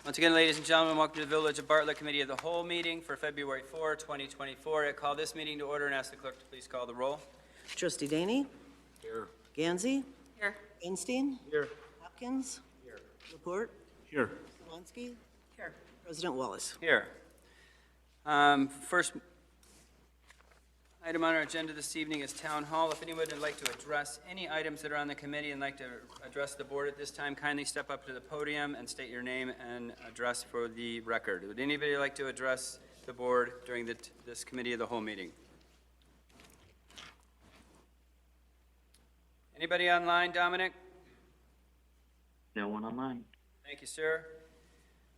Once again, ladies and gentlemen, welcome to the Village of Bartlett Committee of the Whole meeting for February 4, 2024. I call this meeting to order and ask the clerk to please call the roll. Trustee Daney? Here. Gansey? Here. GUNSTEEN? Here. Hopkins? Here. LaPorte? Here. Swansky? Here. President Wallace. Here. First item on our agenda this evening is Town Hall. If anyone would like to address any items that are on the committee and like to address the board at this time, kindly step up to the podium and state your name and address for the record. Would anybody like to address the board during this Committee of the Whole meeting? Anybody online, Dominic? No one online. Thank you, sir.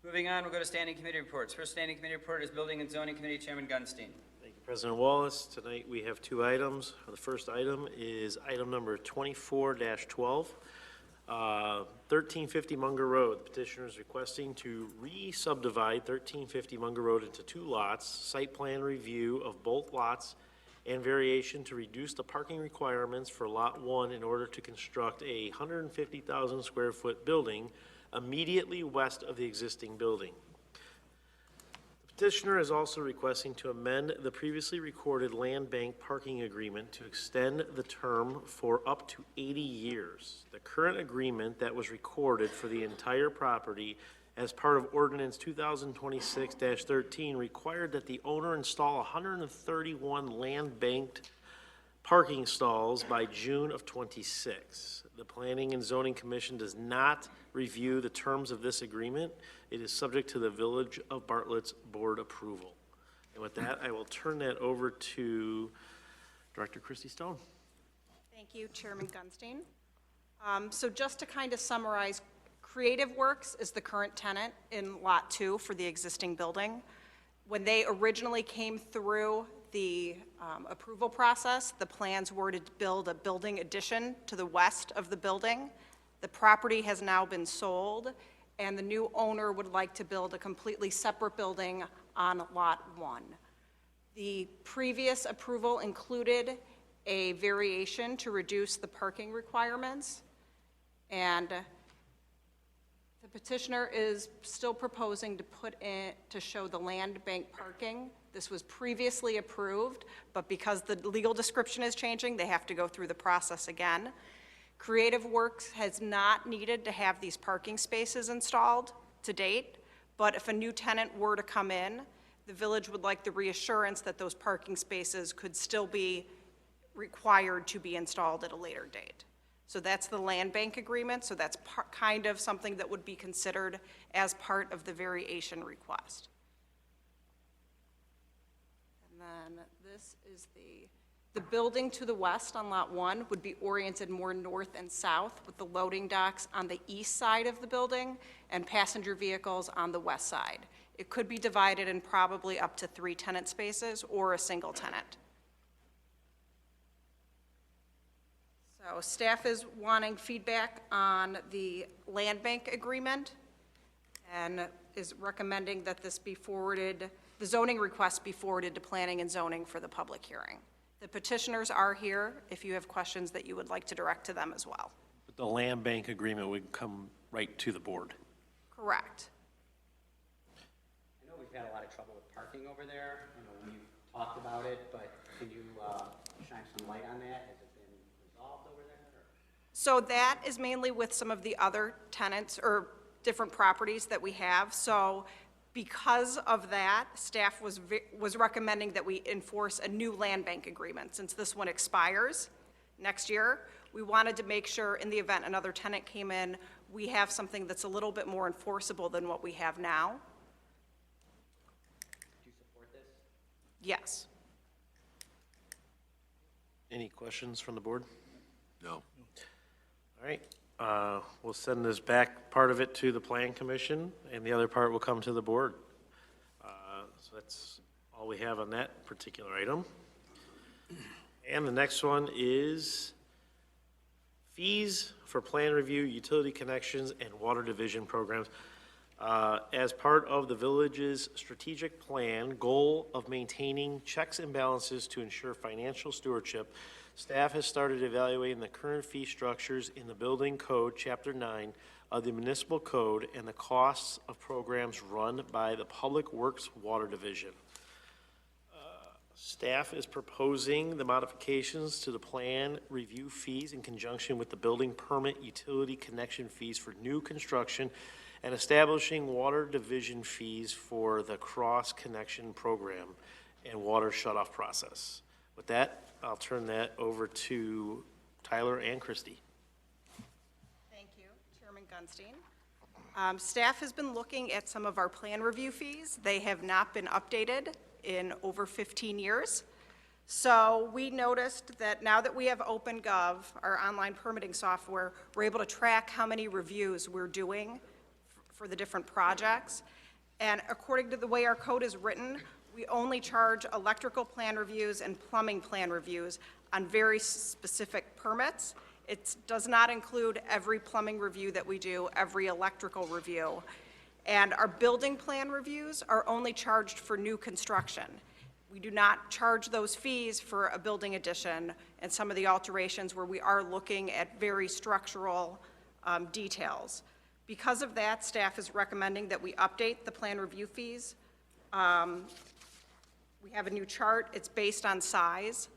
Moving on, we'll go to standing committee reports. First standing committee report is Building and Zoning Committee Chairman Gunstein. Thank you, President Wallace. Tonight we have two items. The first item is item number 24-12, 1350 Munger Road. The petitioner is requesting to re-subdivide 1350 Munger Road into two lots, site plan review of both lots, and variation to reduce the parking requirements for Lot 1 in order to construct a 150,000 square foot building immediately west of the existing building. The petitioner is also requesting to amend the previously recorded land bank parking agreement to extend the term for up to 80 years. The current agreement that was recorded for the entire property as part of Ordinance 2026-13 required that the owner install 131 land banked parking stalls by June of 26. The Planning and Zoning Commission does not review the terms of this agreement. It is subject to the Village of Bartlett's board approval. And with that, I will turn that over to Director Christy Stone. Thank you, Chairman Gunstein. So just to kind of summarize, Creative Works is the current tenant in Lot 2 for the existing building. When they originally came through the approval process, the plans were to build a building addition to the west of the building. The property has now been sold, and the new owner would like to build a completely separate building on Lot 1. The previous approval included a variation to reduce the parking requirements, and the petitioner is still proposing to put in, to show the land bank parking. This was previously approved, but because the legal description is changing, they have to go through the process again. Creative Works has not needed to have these parking spaces installed to date, but if a new tenant were to come in, the village would like the reassurance that those parking spaces could still be required to be installed at a later date. So that's the land bank agreement, so that's kind of something that would be considered as part of the variation request. And then this is the building to the west on Lot 1 would be oriented more north and south, with the loading docks on the east side of the building and passenger vehicles on the west side. It could be divided in probably up to 3 tenant spaces or a single tenant. So staff is wanting feedback on the land bank agreement and is recommending that this be forwarded, the zoning request be forwarded to Planning and Zoning for the public hearing. The petitioners are here if you have questions that you would like to direct to them as well. But the land bank agreement would come right to the board. Correct. I know we've had a lot of trouble with parking over there. I know we've talked about it, but can you shine some light on that? Has it been resolved over there? Or? So that is mainly with some of the other tenants or different properties that we have. So because of that, staff was recommending that we enforce a new land bank agreement. Since this one expires next year, we wanted to make sure in the event another tenant came in, we have something that's a little bit more enforceable than what we have now. Do you support this? Yes. Any questions from the board? No. All right. We'll send this back, part of it to the Plan Commission, and the other part will come to the board. So that's all we have on that particular item. And the next one is fees for plan review, utility connections, and water division programs. As part of the village's strategic plan, goal of maintaining checks and balances to ensure financial stewardship, Staff has started evaluating the current fee structures in the building code, chapter 9 of the municipal code, and the costs of programs run by the Public Works Water Division. Staff is proposing the modifications to the plan review fees in conjunction with the building permit utility connection fees for new construction and establishing water division fees for the cross-connection program and water shutoff process. With that, I'll turn that over to Tyler and Christie. Thank you, Chairman Gunstein. Staff has been looking at some of our plan review fees. They have not been updated in over 15 years. So we noticed that now that we have OpenGov, our online permitting software, we're able to track how many reviews we're doing for the different projects. And according to the way our code is written, we only charge electrical plan reviews and plumbing plan reviews on very specific permits. It does not include every plumbing review that we do, every electrical review. And our building plan reviews are only charged for new construction. We do not charge those fees for a building addition and some of the alterations where we are looking at very structural details. Because of that, staff is recommending that we update the plan review fees. We have a new chart. It's based on size,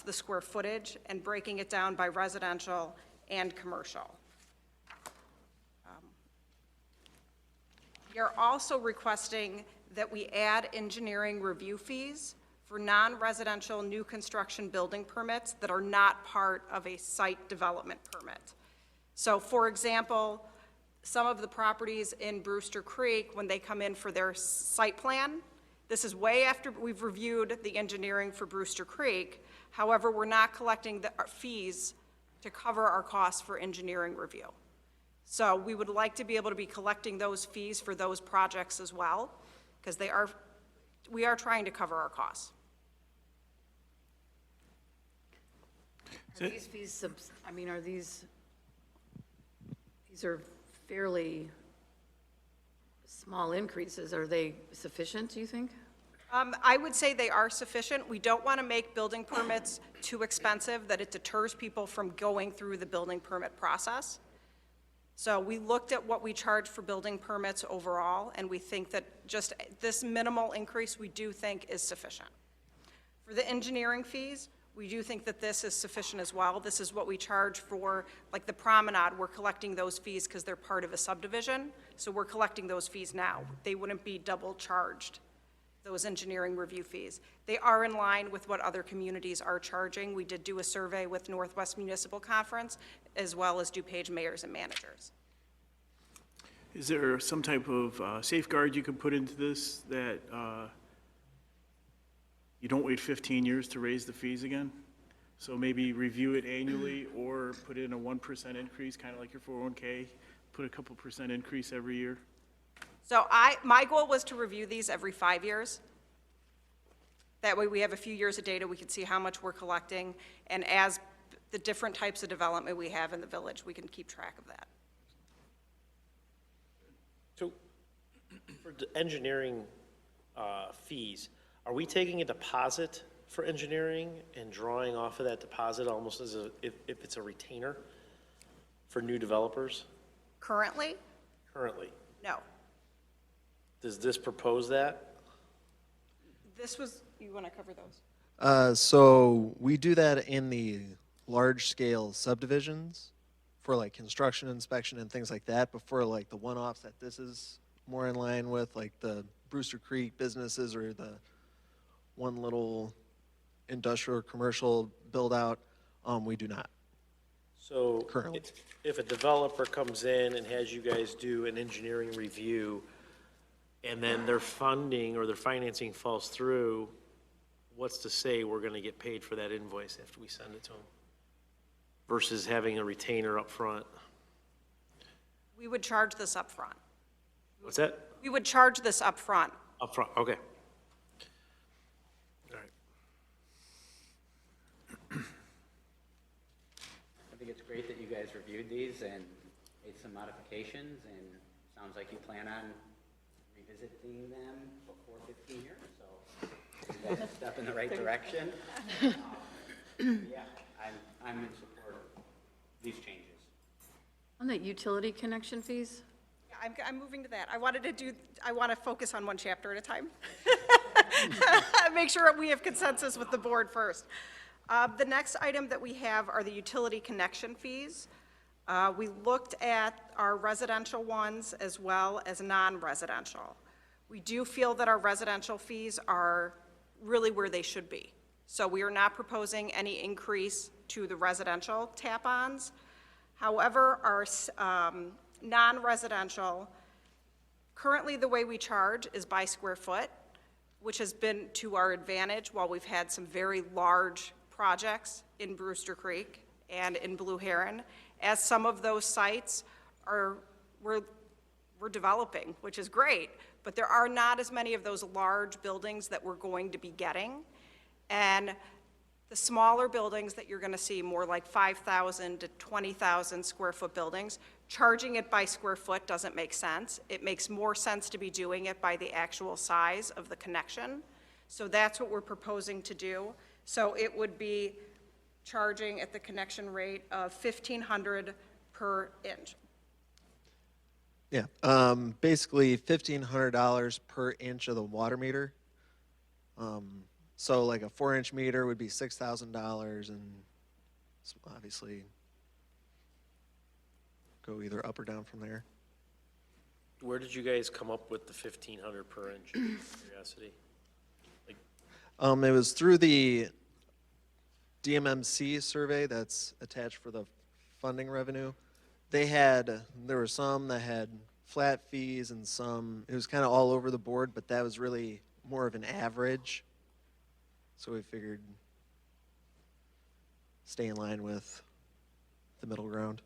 the square footage, and breaking it down by residential and commercial. We are also requesting that we add engineering review fees for non-residential new construction building permits that are not part of a site development permit. So, for example, some of the properties in Brewster Creek, when they come in for their site plan, this is way after we've reviewed the engineering for Brewster Creek. However, we're not collecting the fees to cover our costs for engineering review. So we would like to be able to be collecting those fees for those projects as well, because we are trying to cover our costs. Are these fees, are these are fairly small increases. Are they sufficient, do you think? I would say they are sufficient. We don't want to make building permits too expensive that it deters people from going through the building permit process. So we looked at what we charge for building permits overall, and we think that just this minimal increase we do think is sufficient. For the engineering fees, we do think that this is sufficient as well. This is what we charge for, like the promenade. We're collecting those fees because they're part of a subdivision, so we're collecting those fees now. They wouldn't be double charged, those engineering review fees. They are in line with what other communities are charging. We did do a survey with Northwest Municipal Conference, as well as DuPage mayors and managers. Is there some type of safeguard you can put into this that you don't wait 15 years to raise the fees again? So maybe review it annually or put in a 1% increase, kind of like your 401K, put a couple % increase every year? So my goal was to review these every 5 years. That way we have a few years of data, we can see how much we're collecting, and as the different types of development we have in the village, we can keep track of that. So for the engineering fees, are we taking a deposit for engineering and drawing off of that deposit almost as if it's a retainer for new developers? Currently? Currently. No. Does this propose that? This was, you want to cover those? So we do that in the large-scale subdivisions for like construction inspection and things like that, but for like the one-offs that this is more in line with, like the Brewster Creek businesses or the one little industrial or commercial build-out, we do not. So Currently. if a developer comes in and has you guys do an engineering review, and then their funding or their financing falls through, what's to say we're going to get paid for that invoice after we send it to them? Versus having a retainer up front? We would charge this up front. What's that? We would charge this up front. Up front, okay. All right. I think it's great that you guys reviewed these and made some modifications, and sounds like you plan on revisiting them before 15 years, so you guys are a step in the right direction. Yeah, I'm in support of these changes. On the utility connection fees? Yeah, I'm moving to that. I want to focus on one chapter at a time. Make sure we have consensus with the board first. The next item that we have are the utility connection fees. We looked at our residential ones as well as non-residential. We do feel that our residential fees are really where they should be. So we are not proposing any increase to the residential tap-ons. However, our non-residential, currently the way we charge is by square foot, which has been to our advantage while we've had some very large projects in Brewster Creek and in Blue Heron, as some of those sites we're developing, which is great, but there are not as many of those large buildings that we're going to be getting. And the smaller buildings that you're going to see, more like 5,000 to 20,000 square foot buildings, charging it by square foot doesn't make sense. It makes more sense to be doing it by the actual size of the connection. So that's what we're proposing to do. So it would be charging at the connection rate of $1,500 per inch. Yeah, basically $1,500 per inch of the water meter. So like a 4-inch meter would be $6,000, and obviously go either up or down from there. Where did you guys come up with the 1,500 per inch? Curiosity. It was through the DMMC survey that's attached for the funding revenue. There were some that had flat fees and some, it was kind of all over the board, but that was really more of an average. So we figured stay in line with the middle ground.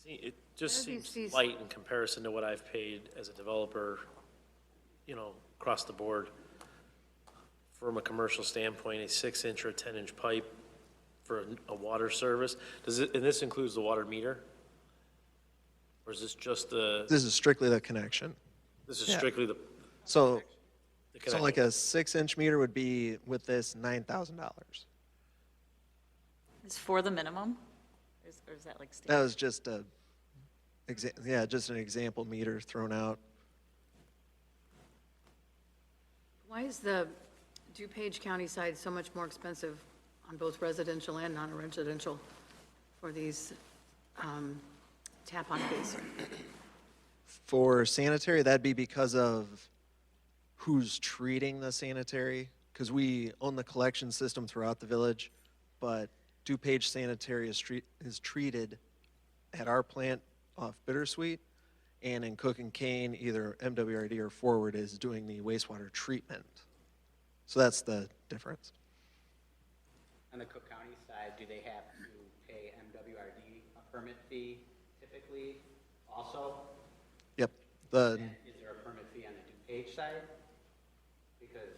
See, it just Where are these seems fees? light in comparison to what I've paid as a developer, across the board. From a commercial standpoint, a 6-inch or a 10-inch pipe for a water service. And this includes the water meter? Or is this just This is strictly the connection. this is yeah. strictly the So connection? like a 6-inch meter would be with this $9,000. Is for the minimum? Or is that like That standard? was just just an example meter thrown out. Why is the DuPage County side so much more expensive on both residential and non-residential for these tap-on fees? For sanitary, that'd be because of who's treating the sanitary, because we own the collection system throughout the village, but DuPage Sanitary is treated at our plant off Bittersweet, and in Cook and Kane, either MWRD or Forward is doing the wastewater treatment. So that's the difference. On the Cook County side, do they have to pay MWRD a permit fee typically also? Yep. And is there a permit fee on the DuPage side? Because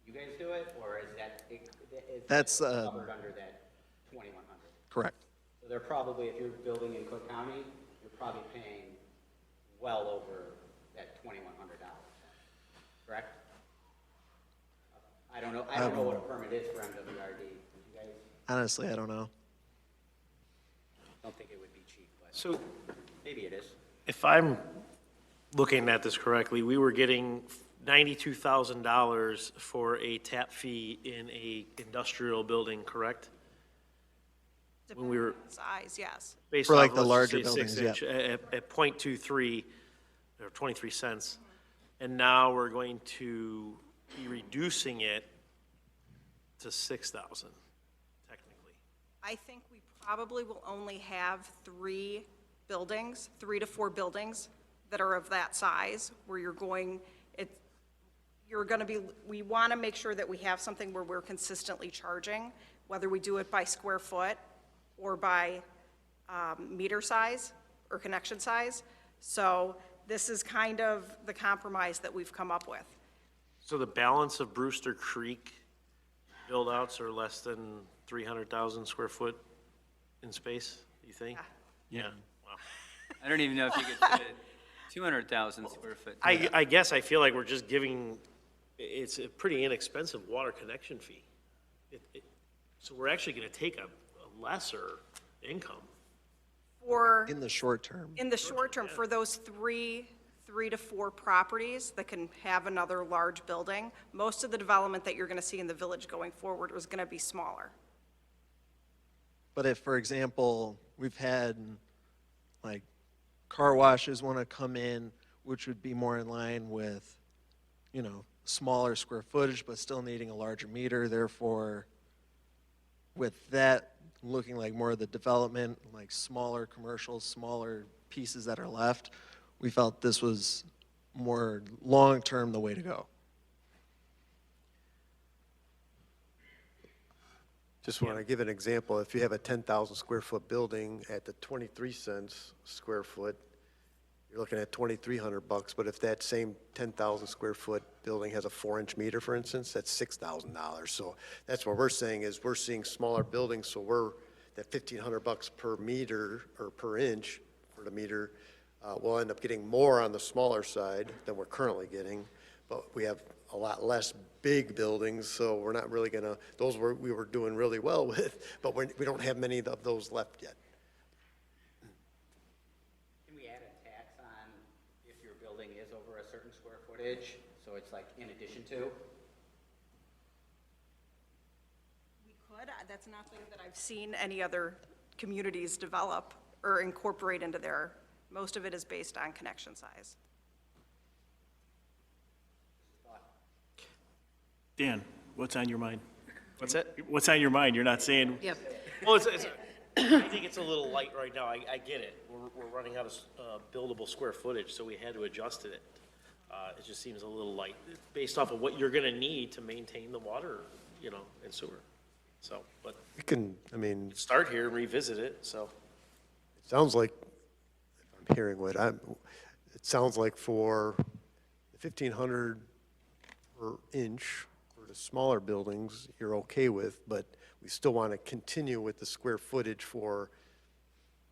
you guys do it, or is that, That's, covered under that 2,100? Correct. So they're probably, if you're building in Cook County, you're probably paying well over that $2,100, correct? I don't know what a permit is for MWRD. You guys Honestly, I don't know. don't think it would be cheap, but So maybe it is. if I'm looking at this correctly, we were getting $92,000 for a tap fee in a industrial building, correct? When we were Depending on size, yes. based For like off, the let's just larger say buildings, 6-inch, at .23 or 23 cents. And now we're going to be reducing it to 6,000 technically. I think we probably will only have 3 to 4 buildings that are of that size, where we want to make sure that we have something where we're consistently charging, whether we do it by square foot or by meter size or connection size. So this is kind of the compromise that we've come up with. So the balance of Brewster Creek build-outs are less than 300,000 square foot in space, you think? Yeah. Wow. I don't even know if you could fit 200,000 square foot. I guess I feel like we're just giving, it's a pretty inexpensive water connection fee. So we're actually gonna take a lesser income. For, In the short term. in the short term, for those three to four properties that can have another large building, most of the development that you're going to see in the village going forward was going to be smaller. But if, for example, we've had like car washes want to come in, which would be more in line with, you know, smaller square footage, but still needing a larger meter, therefore, with that looking like more of the development, like smaller commercials, smaller pieces that are left, we felt this was more long-term the way to go. Just want to give an example. If you have a 10,000 square foot building at the 23 cents square foot, you're looking at $2,300. But if that same 10,000 square foot building has a 4-inch meter, for instance, that's $6,000. So that's what we're saying is we're seeing smaller buildings. So we're that $1,500 per meter or per inch for the meter. We'll end up getting more on the smaller side than we're currently getting, but we have a lot less big buildings, so we're not really gonna, we were doing really well with, but we don't have many of those left yet. Can we add a tax on if your building is over a certain square footage, so it's like in addition to? We could, that's nothing that I've seen any other communities develop or incorporate into their, most of it is based on connection size. Dan, what's on your mind? What's that? What's on your mind? You're not saying, Yep. Well, I think it's a little light right now. I get it. We're running out of buildable square footage, so we had to adjust it. It just seems a little light based off of what you're gonna need to maintain the water, you know, and sewer. So, but We can, I mean, start here and revisit it, so. it sounds like, if I'm hearing what it sounds like for the 1,500 per inch for the smaller buildings, you're okay with, but we still want to continue with the square footage for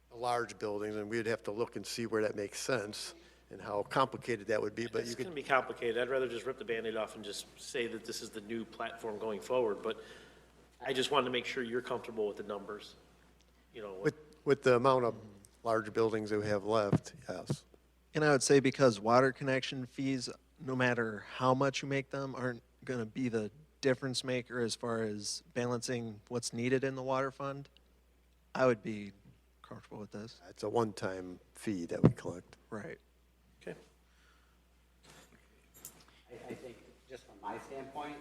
the large buildings, and we'd have to look and see where that makes sense and how complicated that would be, but you It's could. gonna be complicated. I'd rather just rip the Band-Aid off and just say that this is the new platform going forward, but I just wanted to make sure you're comfortable with the numbers, you know. With the amount of large buildings that we have left, yes. And I would say because water connection fees, no matter how much you make them, aren't going to be the difference maker as far as balancing what's needed in the water fund, I would be comfortable with this. It's a one-time fee that we collect. Right. Okay. I think, just from my standpoint,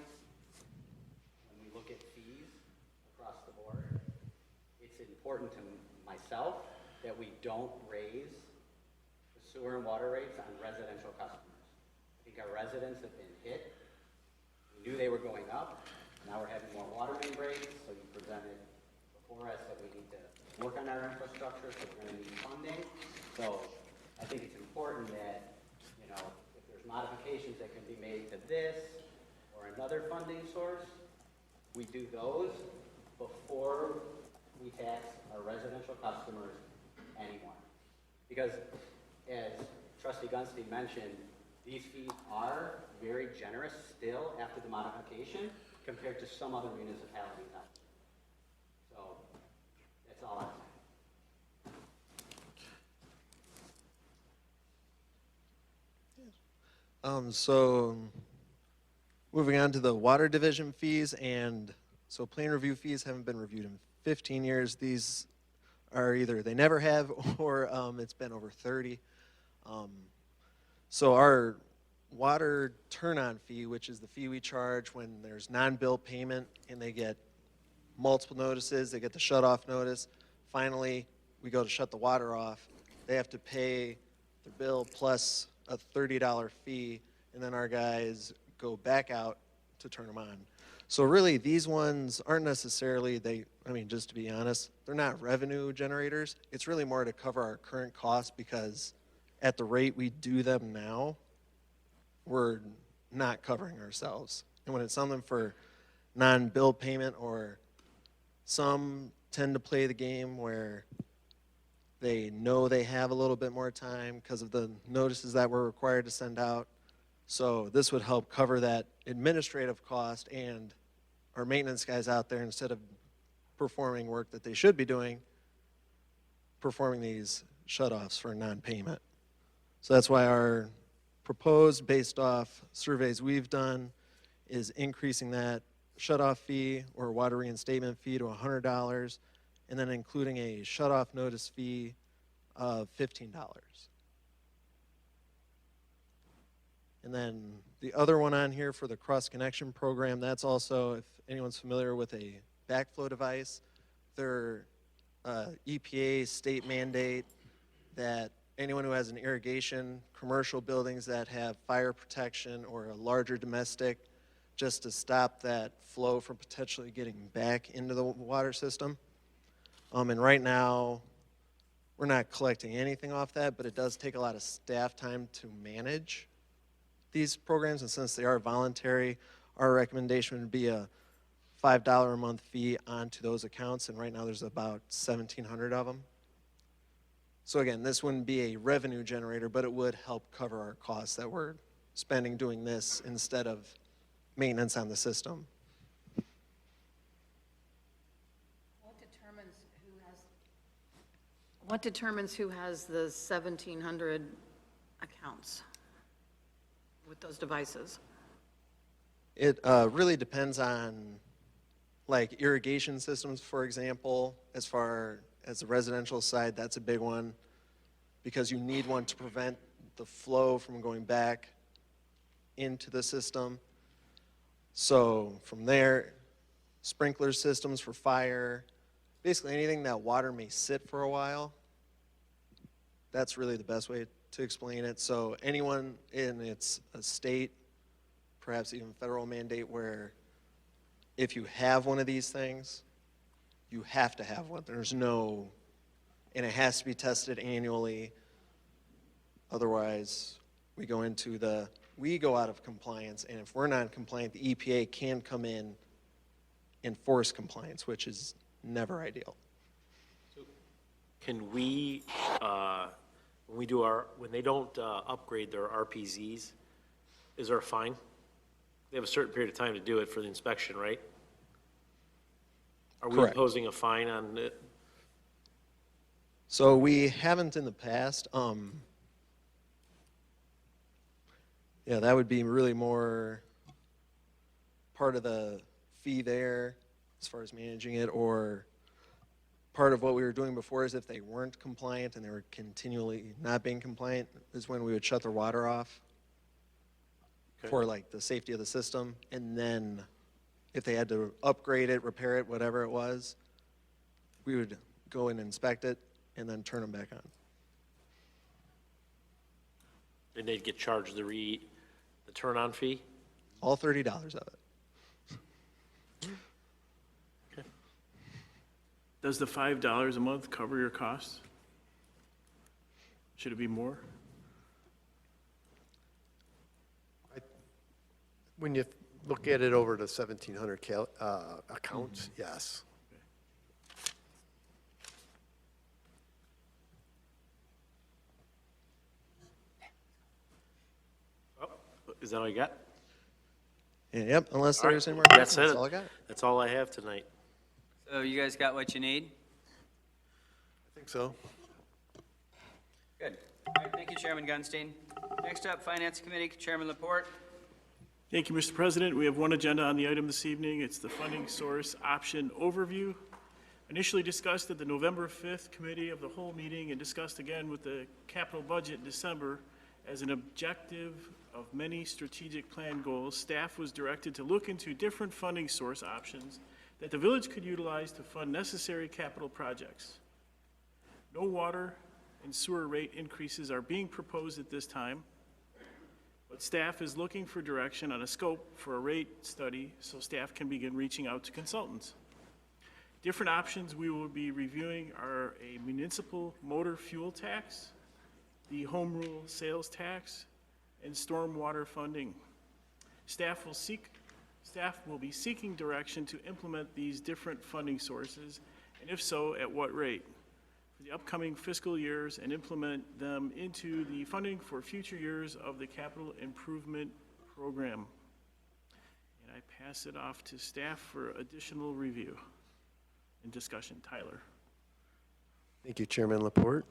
when we look at fees across the board, it's important to myself that we don't raise the sewer and water rates on residential customers. I think our residents have been hit. We knew they were going up. Now we're having more water main breaks, so you presented before us that we need to work on our infrastructure, so we're gonna need funding. So I think it's important that, you know, if there's modifications that can be made to this or another funding source, we do those before we tax our residential customers anymore. Because as Trustee Gunstein mentioned, these fees are very generous still after the modification compared to some other municipalities out there. So that's all I'm saying. So moving on to the water division fees, and so plan review fees haven't been reviewed in 15 years. These are either they never have or it's been over 30. So our water turn-on fee, which is the fee we charge when there's non-bill payment and they get multiple notices, they get the shut-off notice. Finally, we go to shut the water off. They have to pay their bill plus a $30 fee, and then our guys go back out to turn them on. So really, these ones aren't necessarily, just to be honest, they're not revenue generators. It's really more to cover our current costs because at the rate we do them now, we're not covering ourselves. And when it's something for non-bill payment, or some tend to play the game where they know they have a little bit more time because of the notices that we're required to send out. So this would help cover that administrative cost, and our maintenance guys out there, instead of performing work that they should be doing, performing these shutoffs for non-payment. So that's why our proposed, based off surveys we've done, is increasing that shutoff fee or water reinstatement fee to $100, and then including a shutoff notice fee of $15. And then the other one on here for the cross-connection program, that's also, if anyone's familiar with a backflow device, they're EPA state mandate that anyone who has an irrigation, commercial buildings that have fire protection or a larger domestic, just to stop that flow from potentially getting back into the water system. And right now, we're not collecting anything off that, but it does take a lot of staff time to manage these programs, and since they are voluntary, our recommendation would be a $5 a month fee onto those accounts, and right now there's about 1,700 of them. So again, this wouldn't be a revenue generator, but it would help cover our costs that we're spending doing this instead of maintenance on the system. What determines who has the 1,700 accounts with those devices? It really depends on, like, irrigation systems, for example. As far as the residential side, that's a big one because you need one to prevent the flow from going back into the system. So from there, sprinkler systems for fire, basically anything that water may sit for a while, that's really the best way to explain it. So anyone in it's a state, perhaps even federal mandate, where if you have one of these things, you have to have one. There's no, and it has to be tested annually. Otherwise, we go out of compliance, and if we're not compliant, the EPA can come in and force compliance, which is never ideal. Can we, when they don't upgrade their RPZs, is there a fine? They have a certain period of time to do it for the inspection, right? Are we Correct. imposing a fine on it? So we haven't in the past. Yeah, that would be really more part of the fee there as far as managing it, or part of what we were doing before is if they weren't compliant and they were continually not being compliant is when we would shut their water off for like the safety of the system. And then if they had to upgrade it, repair it, whatever it was, we would go and inspect it and then turn them back on. And they'd get charged the turn-on fee? All $30 of it. Does the $5 a month cover your costs? Should it be more? When you look at it over the 1,700 accounts, yes. Oh, is that all you got? Yep, unless All right, there's any more that's questions, it. that's all I got. That's all I have tonight. So you guys got what you need? I think so. Good. All right, thank you, Chairman Gunstein. Next up, Finance Committee, Chairman Laporte. Thank you, Mr. President. We have one agenda on the item this evening. It's the funding source option overview. Initially discussed at the November 5th Committee of the Whole meeting and discussed again with the capital budget in December as an objective of many strategic plan goals, staff was directed to look into different funding source options that the village could utilize to fund necessary capital projects. No water and sewer rate increases are being proposed at this time, but staff is looking for direction on a scope for a rate study so staff can begin reaching out to consultants. Different options we will be reviewing are a municipal motor fuel tax, the home rule sales tax, and stormwater funding. Staff will be seeking direction to implement these different funding sources, and if so, at what rate, for the upcoming fiscal years, and implement them into the funding for future years of the capital improvement program. And I pass it off to staff for additional review. and discussion. Tyler. Thank you, Chairman Laporte.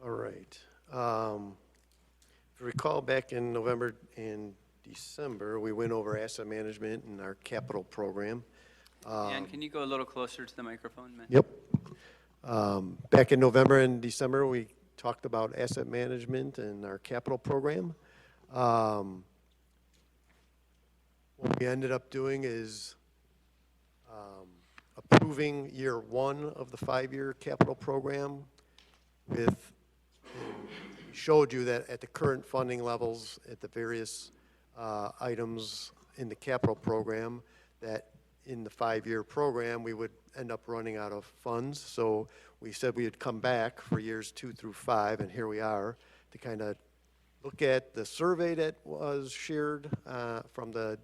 All right. If you recall, back in November and December, we went over asset management and our capital program. Dan, can you go a little closer to the microphone? man? Yep. Back in November and December, we talked about asset management and our capital program. What we ended up doing is approving year one of the 5-year capital program with, we showed you that at the current funding levels at the various items in the capital program, that in the 5-year program, we would end up running out of funds. So we said we would come back for years 2 through 5, and here we are to kind of look at the survey that was shared from the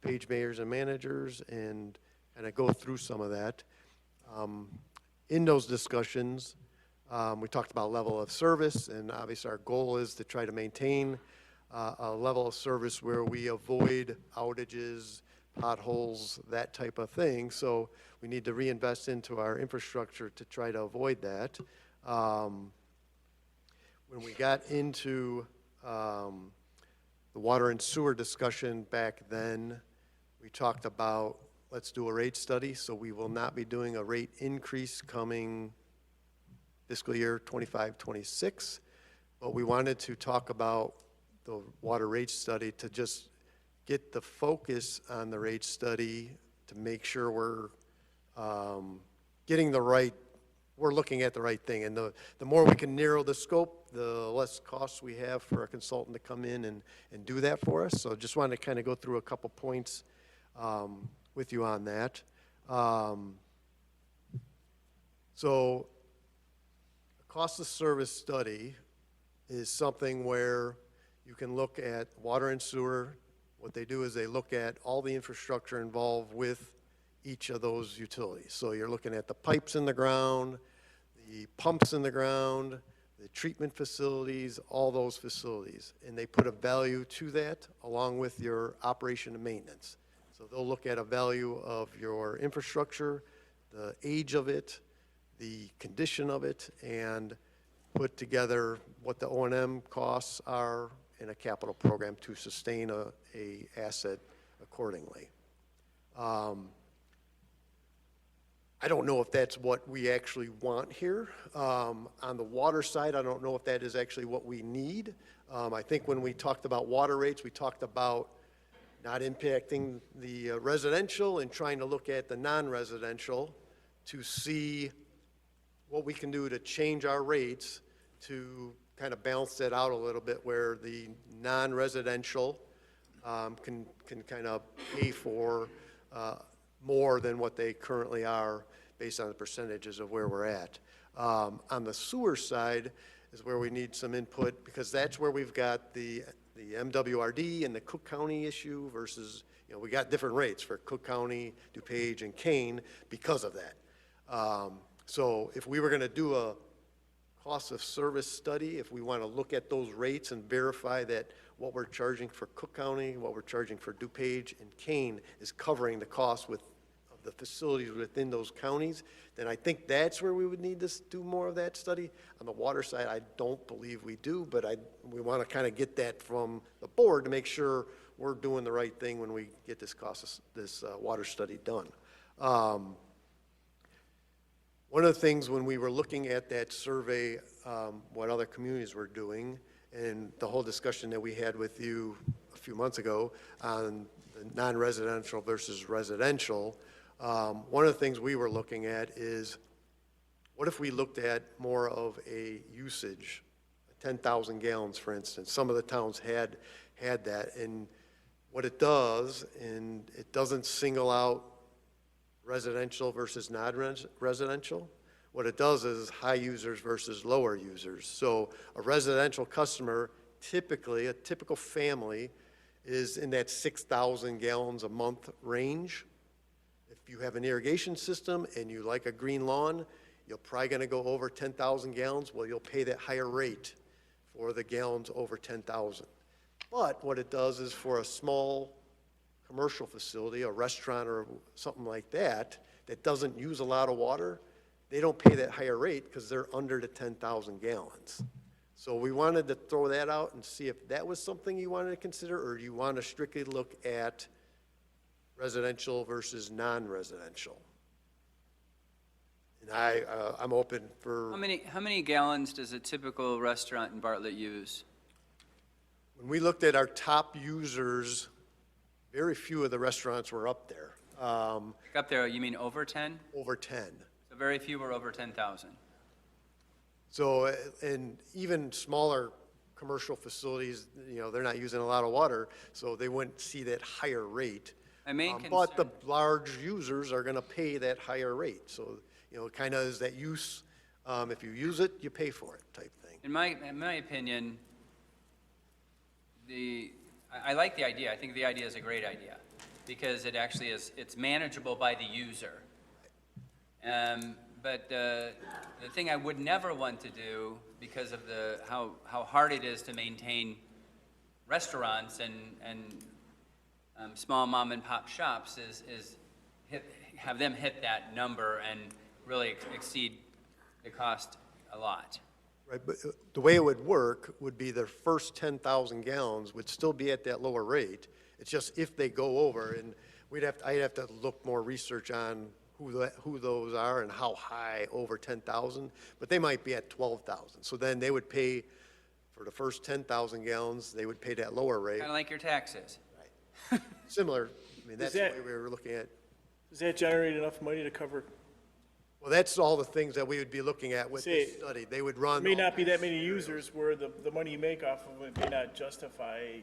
DuPage mayors and managers and kind of go through some of that. In those discussions, we talked about level of service, and obviously our goal is to try to maintain a level of service where we avoid outages, potholes, that type of thing. So we need to reinvest into our infrastructure to try to avoid that. When we got into the water and sewer discussion back then, we talked about let's do a rate study. So we will not be doing a rate increase coming fiscal year 25-26, but we wanted to talk about the water rate study to just get the focus on the rate study to make sure we're getting the right, we're looking at the right thing. And the more we can narrow the scope, the less costs we have for a consultant to come in and do that for us. So just wanted to kind of go through a couple points with you on that. So a cost of service study is something where you can look at water and sewer. What they do is they look at all the infrastructure involved with each of those utilities. So you're looking at the pipes in the ground, the pumps in the ground, the treatment facilities, all those facilities. And they put a value to that along with your operation and maintenance. So they'll look at a value of your infrastructure, the age of it, the condition of it, and put together what the O&M costs are in a capital program to sustain a asset accordingly. I don't know if that's what we actually want here. On the water side, I don't know if that is actually what we need. I think when we talked about water rates, we talked about not impacting the residential and trying to look at the non-residential to see what we can do to change our rates to kind of balance that out a little bit, where the non-residential can kind of pay for more than what they currently are based on the percentages of where we're at. On the sewer side is where we need some input, because that's where we've got the MWRD and the Cook County issue versus, you know, we got different rates for Cook County, DuPage, and Kane because of that. So if we were going to do a cost of service study, if we want to look at those rates and verify that what we're charging for Cook County, what we're charging for DuPage and Kane is covering the cost of the facilities within those counties, then I think that's where we would need to do more of that study. On the water side, I don't believe we do, but we want to kind of get that from the board to make sure we're doing the right thing when we get this water study done. One of the things when we were looking at that survey, what other communities were doing, and the whole discussion that we had with you a few months ago on the non-residential versus residential, one of the things we were looking at is, what if we looked at more of a usage, 10,000 gallons, for instance. Some of the towns had that, and what it does, and it doesn't single out residential versus non-residential. What it does is high users versus lower users. So a residential customer, typically, a typical family is in that 6,000 gallons a month range. If you have an irrigation system and you like a green lawn, you're probably going to go over 10,000 gallons. Well, you'll pay that higher rate for the gallons over 10,000. But what it does is for a small commercial facility, a restaurant or something like that, that doesn't use a lot of water, they don't pay that higher rate because they're under the 10,000 gallons. So we wanted to throw that out and see if that was something you wanted to consider, or do you want to strictly look at residential versus non-residential? And I'm open for, How many gallons does a typical restaurant in Bartlett use? when we looked at our top users, very few of the restaurants were up there, Up there, you mean over 10? over 10. So very few were over 10,000. So, and even smaller commercial facilities, you know, they're not using a lot of water, so they wouldn't see that higher rate. My main But the concern, large users are gonna pay that higher rate. So, you know, it kind of is that use, if you use it, you pay for it type thing. in my opinion, I like the idea. I think the idea is a great idea because it actually is, it's manageable by the user. But the thing I would never want to do because of how hard it is to maintain restaurants and small mom and pop shops is have them hit that number and really exceed the cost a lot. Right, but the way it would work would be their first 10,000 gallons would still be at that lower rate. It's just if they go over, and I'd have to look more research on who those are and how high over 10,000, but they might be at 12,000. So then they would pay, for the first 10,000 gallons, they would pay that lower rate. Kind of like your taxes. Similar, I mean, that's the that- way we were looking at. Does that generate enough money to cover? Well, that's all the things that we would be looking at with this Say, study. They would run. May not be that many users where the money you make off of it may not justify.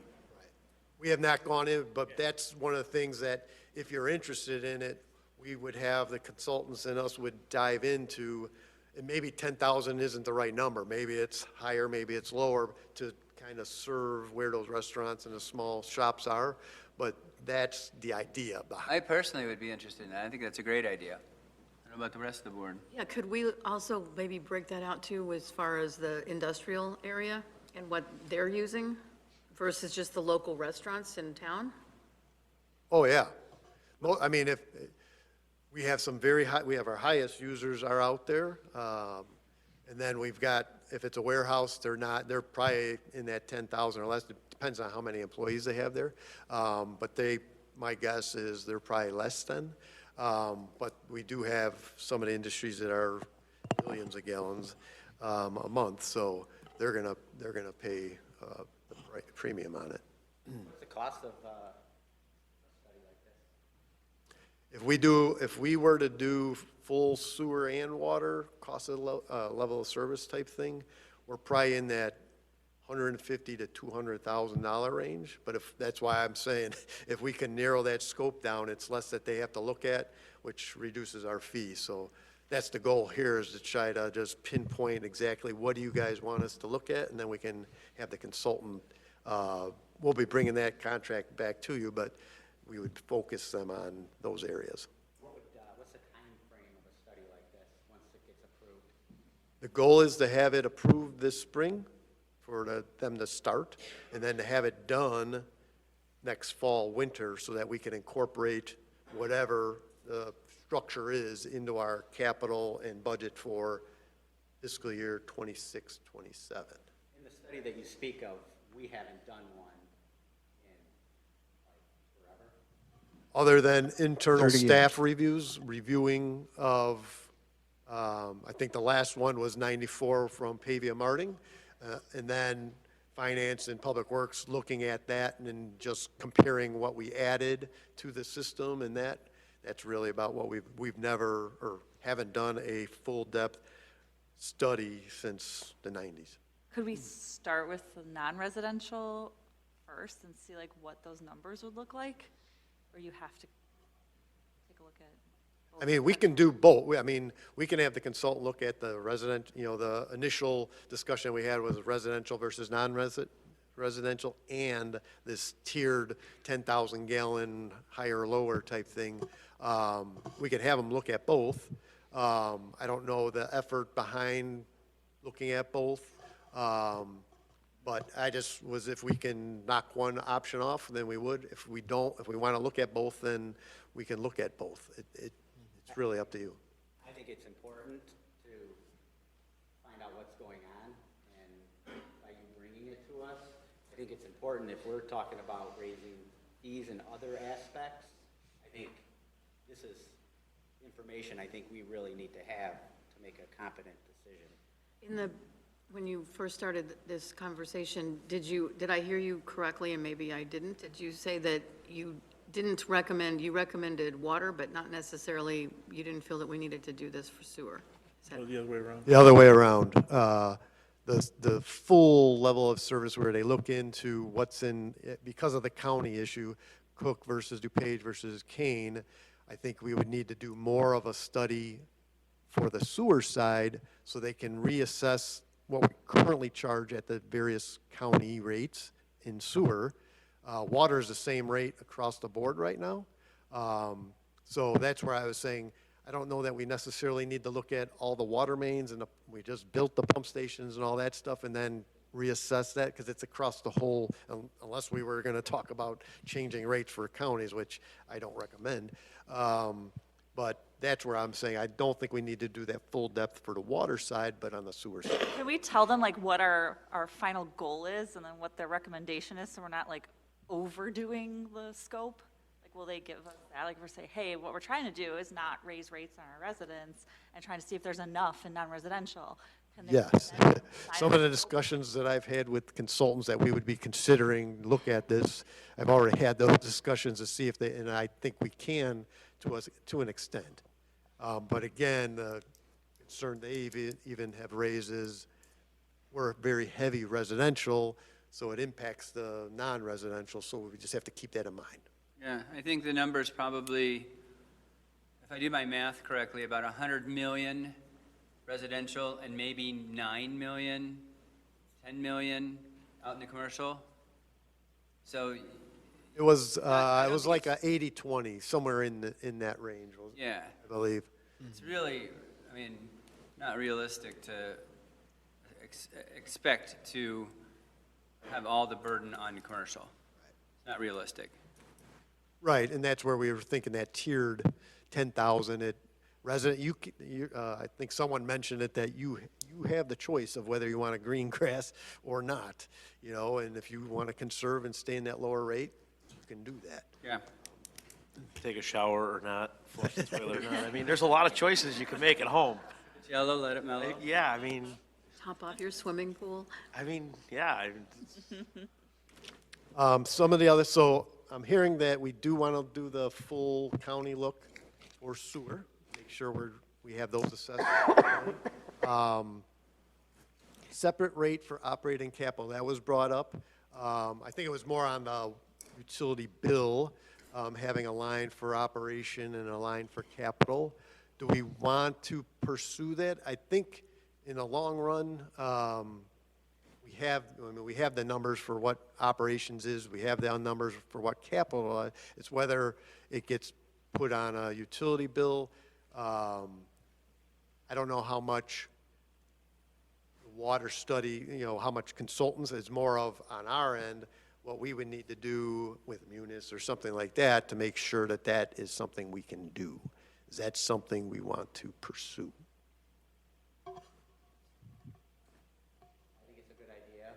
We have not gone in, but that's one of the things that, if you're interested in it, we would have the consultants and us would dive into, and maybe 10,000 isn't the right number. Maybe it's higher, maybe it's lower, to kind of serve where those restaurants and the small shops are. But that's the idea behind I personally would be interested in that. I think that's a great idea. I don't know about the rest of the board. Yeah, could we also maybe break that out too as far as the industrial area and what they're using versus just the local restaurants in town? Oh, yeah. Well, I mean, if, we have some very high, we have our highest users are out there. And then we've got, if it's a warehouse, they're probably in that 10,000 or less. It depends on how many employees they have there. But my guess is they're probably less than. But we do have some of the industries that are millions of gallons a month, so they're gonna pay the premium on it. What's the cost of a study like this? If we were to do full sewer and water, cost of level of service type thing, we're probably in that $150,000 to $200,000 range. But that's why I'm saying, if we can narrow that scope down, it's less that they have to look at, which reduces our fee. So that's the goal here, is to try to just pinpoint exactly what do you guys want us to look at, and then we can have the consultant, we'll be bringing that contract back to you, but we would focus them on those areas. What's the time frame of a study like this, once it gets approved? The goal is to have it approved this spring for them to start, and then to have it done next fall, winter, so that we can incorporate whatever the structure is into our capital and budget for fiscal year 26, 27. In the study that you speak of, we haven't done one in, like, forever. Other than internal 30 years. staff reviews, reviewing of, I think the last one was 94 from Pavia Marting, and then Finance and Public Works looking at that and then just comparing what we added to the system, and that's really about what we've never, or haven't done a full depth study since the 90s. Could we start with the non-residential first and see like what those numbers would look like? Or you have to take a look at both? I mean, we can do both. We can have the consultant look at the resident, the initial discussion we had was residential versus non-residential, and this tiered 10,000 gallon higher or lower type thing. We could have them look at both. I don't know the effort behind looking at both. But I just was, if we can knock one option off, then we would. If we don't, if we want to look at both, then we can look at both. It's really up to you. I think it's important to find out what's going on, and by you bringing it to us, I think it's important if we're talking about raising fees and other aspects. I think this is information I think we really need to have to make a competent decision. When you first started this conversation, did I hear you correctly, and maybe I didn't? Did you say that you didn't recommend, you recommended water, but not necessarily, you didn't feel that we needed to do this for sewer? Is that- Or the other way around? The other way around. The full level of service where they look into what's in, because of the county issue, Cook versus DuPage versus Kane, I think we would need to do more of a study for the sewer side so they can reassess what we currently charge at the various county rates in sewer. Water is the same rate across the board right now. So that's where I was saying, I don't know that we necessarily need to look at all the water mains and we just built the pump stations and all that stuff and then reassess that because it's across the whole, unless we were going to talk about changing rates for counties, which I don't recommend. But that's where I'm saying I don't think we need to do that full depth for the water side, but on the sewer side. Can we tell them like what our final goal is and then what their recommendation is, so we're not like overdoing the scope? Like, will they give us that? Like, we're saying, hey, what we're trying to do is not raise rates on our residents and trying to see if there's enough in non-residential. Can they Yes. then Some of the discussions that I've had with consultants that we would be considering look at this, I've already had those discussions to see if they, and I think we can to an extent. But again, the concern they even have raised is we're very heavy residential, so it impacts the non-residential, so we just have to keep that in mind. Yeah, I think the number's probably, if I do my math correctly, about 100 million residential and maybe 9 million, 10 million out in the commercial. So, It was like a 80-20, somewhere in that range, yeah, I believe. it's really, I mean, not realistic to expect to have all the burden on commercial. Not realistic. Right, and that's where we were thinking that tiered 10,000 at resident. I think someone mentioned it, that you have the choice of whether you want a green grass or not, and if you want to conserve and stay in that lower rate, you can do that. Yeah. Take a shower or not, flush the toilet or not. I mean, there's a lot of choices you can make at home. It's yellow, let it mellow. Yeah, I mean, Top off your swimming pool? yeah. Some of the other, so I'm hearing that we do want to do the full county look or sewer, make sure we have those assessed. Separate rate for operating capital, that was brought up. I think it was more on the utility bill, having a line for operation and a line for capital. Do we want to pursue that? I think in the long run, we have the numbers for what operations is, we have the numbers for what capital is. It's whether it gets put on a utility bill. I don't know how much water study, how much consultants, is more of on our end, what we would need to do with Munis or something like that to make sure that that is something we can do. Is that something we want to pursue? I think it's a good idea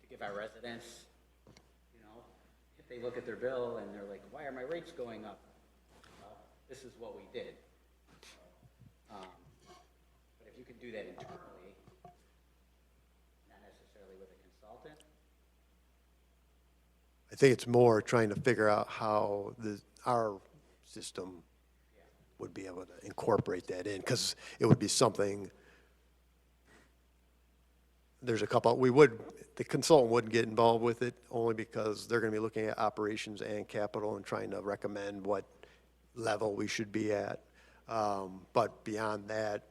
to give our residents, if they look at their bill and they're like, why are my rates going up? Well, this is what we did. But if you can do that internally, not necessarily with a consultant. I think it's more trying to figure out how our system would be able to incorporate that in, because it would be something, there's a couple, the consultant wouldn't get involved with it only because they're going to be looking at operations and capital and trying to recommend what level we should be at. But beyond that,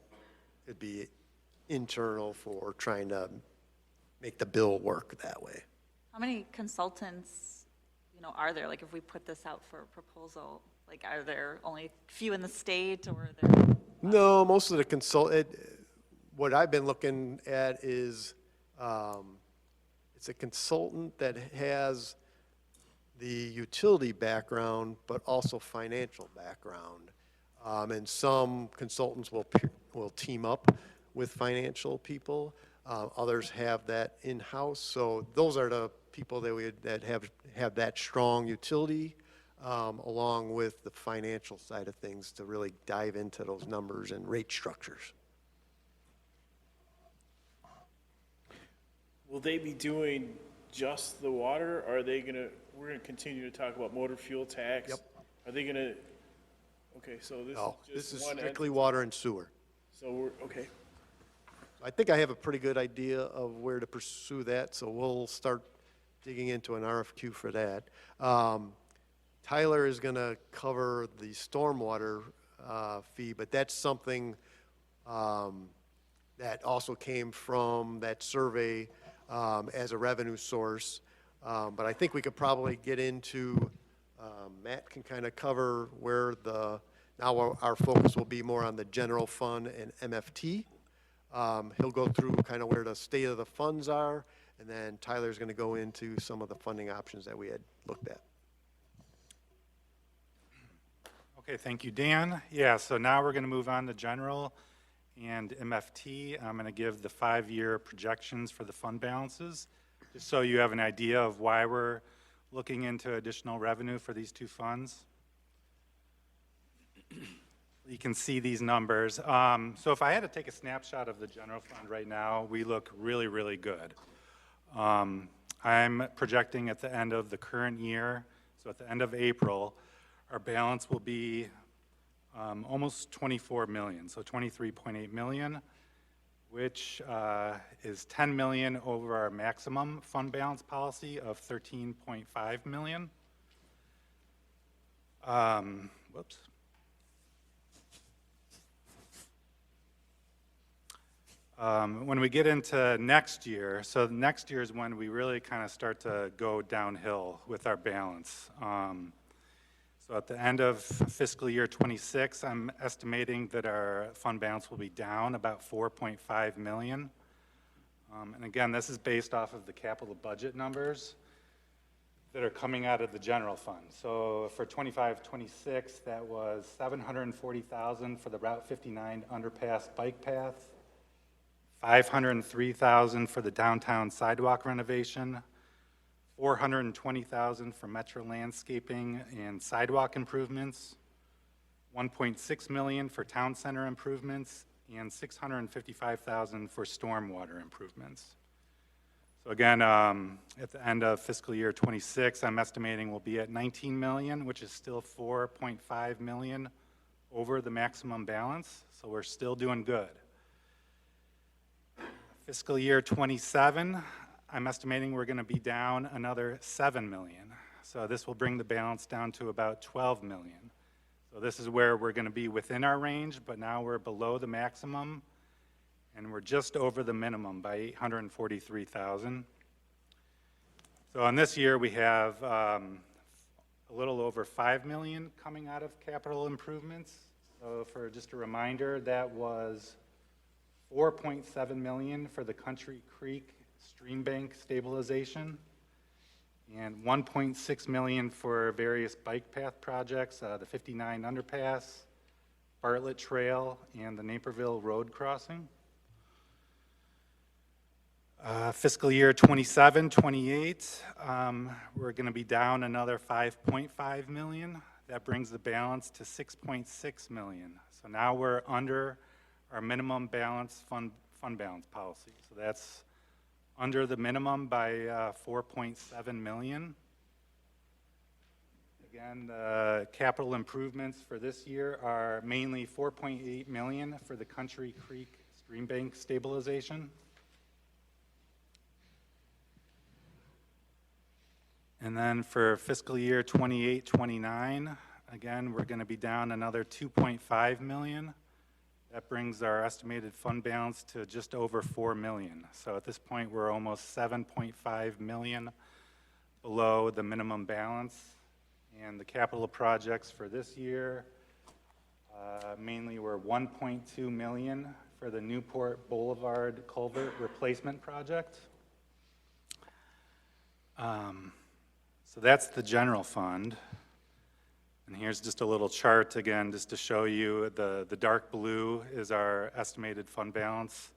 it'd be internal for trying to make the bill work that way. How many consultants, are there? Like, if we put this out for a proposal, like, are there only a few in the state, or are there? No, most of the what I've been looking at is it's a consultant that has the utility background, but also financial background. And some consultants will team up with financial people. Others have that in-house. So those are the people that have that strong utility, along with the financial side of things to really dive into those numbers and rate structures. Will they be doing just the water, or are they gonna, we're gonna continue to talk about motor fuel tax? Yep. Are they gonna, okay, so this No, is this just is one strictly entity? water and sewer. So we're, okay. I think I have a pretty good idea of where to pursue that, so we'll start digging into an RFQ for that. Tyler is going to cover the stormwater fee, but that's something that also came from that survey as a revenue source. But I think we could probably get into, Matt can kind of cover where now our focus will be more on the general fund and MFT. He'll go through kind of where the state of the funds are, and then Tyler's going to go into some of the funding options that we had looked at. Okay, thank you, Dan. Yeah, so now we're going to move on to general and MFT. I'm going to give the 5-year projections for the fund balances, just so you have an idea of why we're looking into additional revenue for these two funds. You can see these numbers. So if I had to take a snapshot of the general fund right now, we look really, really good. I'm projecting at the end of the current year, so at the end of April, our balance will be almost 24 million, so 23.8 million, which is 10 million over our maximum fund balance policy of 13.5 million. Whoops. When we get into next year, so next year is when we really kind of start to go downhill with our balance. So at the end of fiscal year 26, I'm estimating that our fund balance will be down about 4.5 million. And again, this is based off of the capital budget numbers that are coming out of the general fund. So for 25-26, that was 740,000 for the Route 59 underpass bike path, 503,000 for the downtown sidewalk renovation, 420,000 for metro landscaping and sidewalk improvements, 1.6 million for town center improvements, and 655,000 for stormwater improvements. So again, at the end of fiscal year 26, I'm estimating we'll be at 19 million, which is still 4.5 million over the maximum balance. So we're still doing good. Fiscal year 27, I'm estimating we're going to be down another 7 million. So this will bring the balance down to about 12 million. So this is where we're going to be within our range, but now we're below the maximum, and we're just over the minimum by 843,000. So on this year, we have a little over 5 million coming out of capital improvements. So for just a reminder, that was 4.7 million for the Country Creek stream bank stabilization, and 1.6 million for various bike path projects, the 59 underpass, Bartlett Trail, and the Naperville Road crossing. Fiscal year 27-28, we're going to be down another 5.5 million. That brings the balance to 6.6 million. So now we're under our minimum balance fund balance policy. So that's under the minimum by 4.7 million. Again, the capital improvements for this year are mainly 4.8 million for the Country Creek stream bank stabilization. And then for fiscal year 28-29, again, we're going to be down another 2.5 million. That brings our estimated fund balance to just over 4 million. So at this point, we're almost 7.5 million below the minimum balance. And the capital projects for this year, mainly were 1.2 million for the Newport Boulevard culvert replacement project. So that's the general fund. And here's just a little chart again, just to show you the dark blue is our estimated fund balance.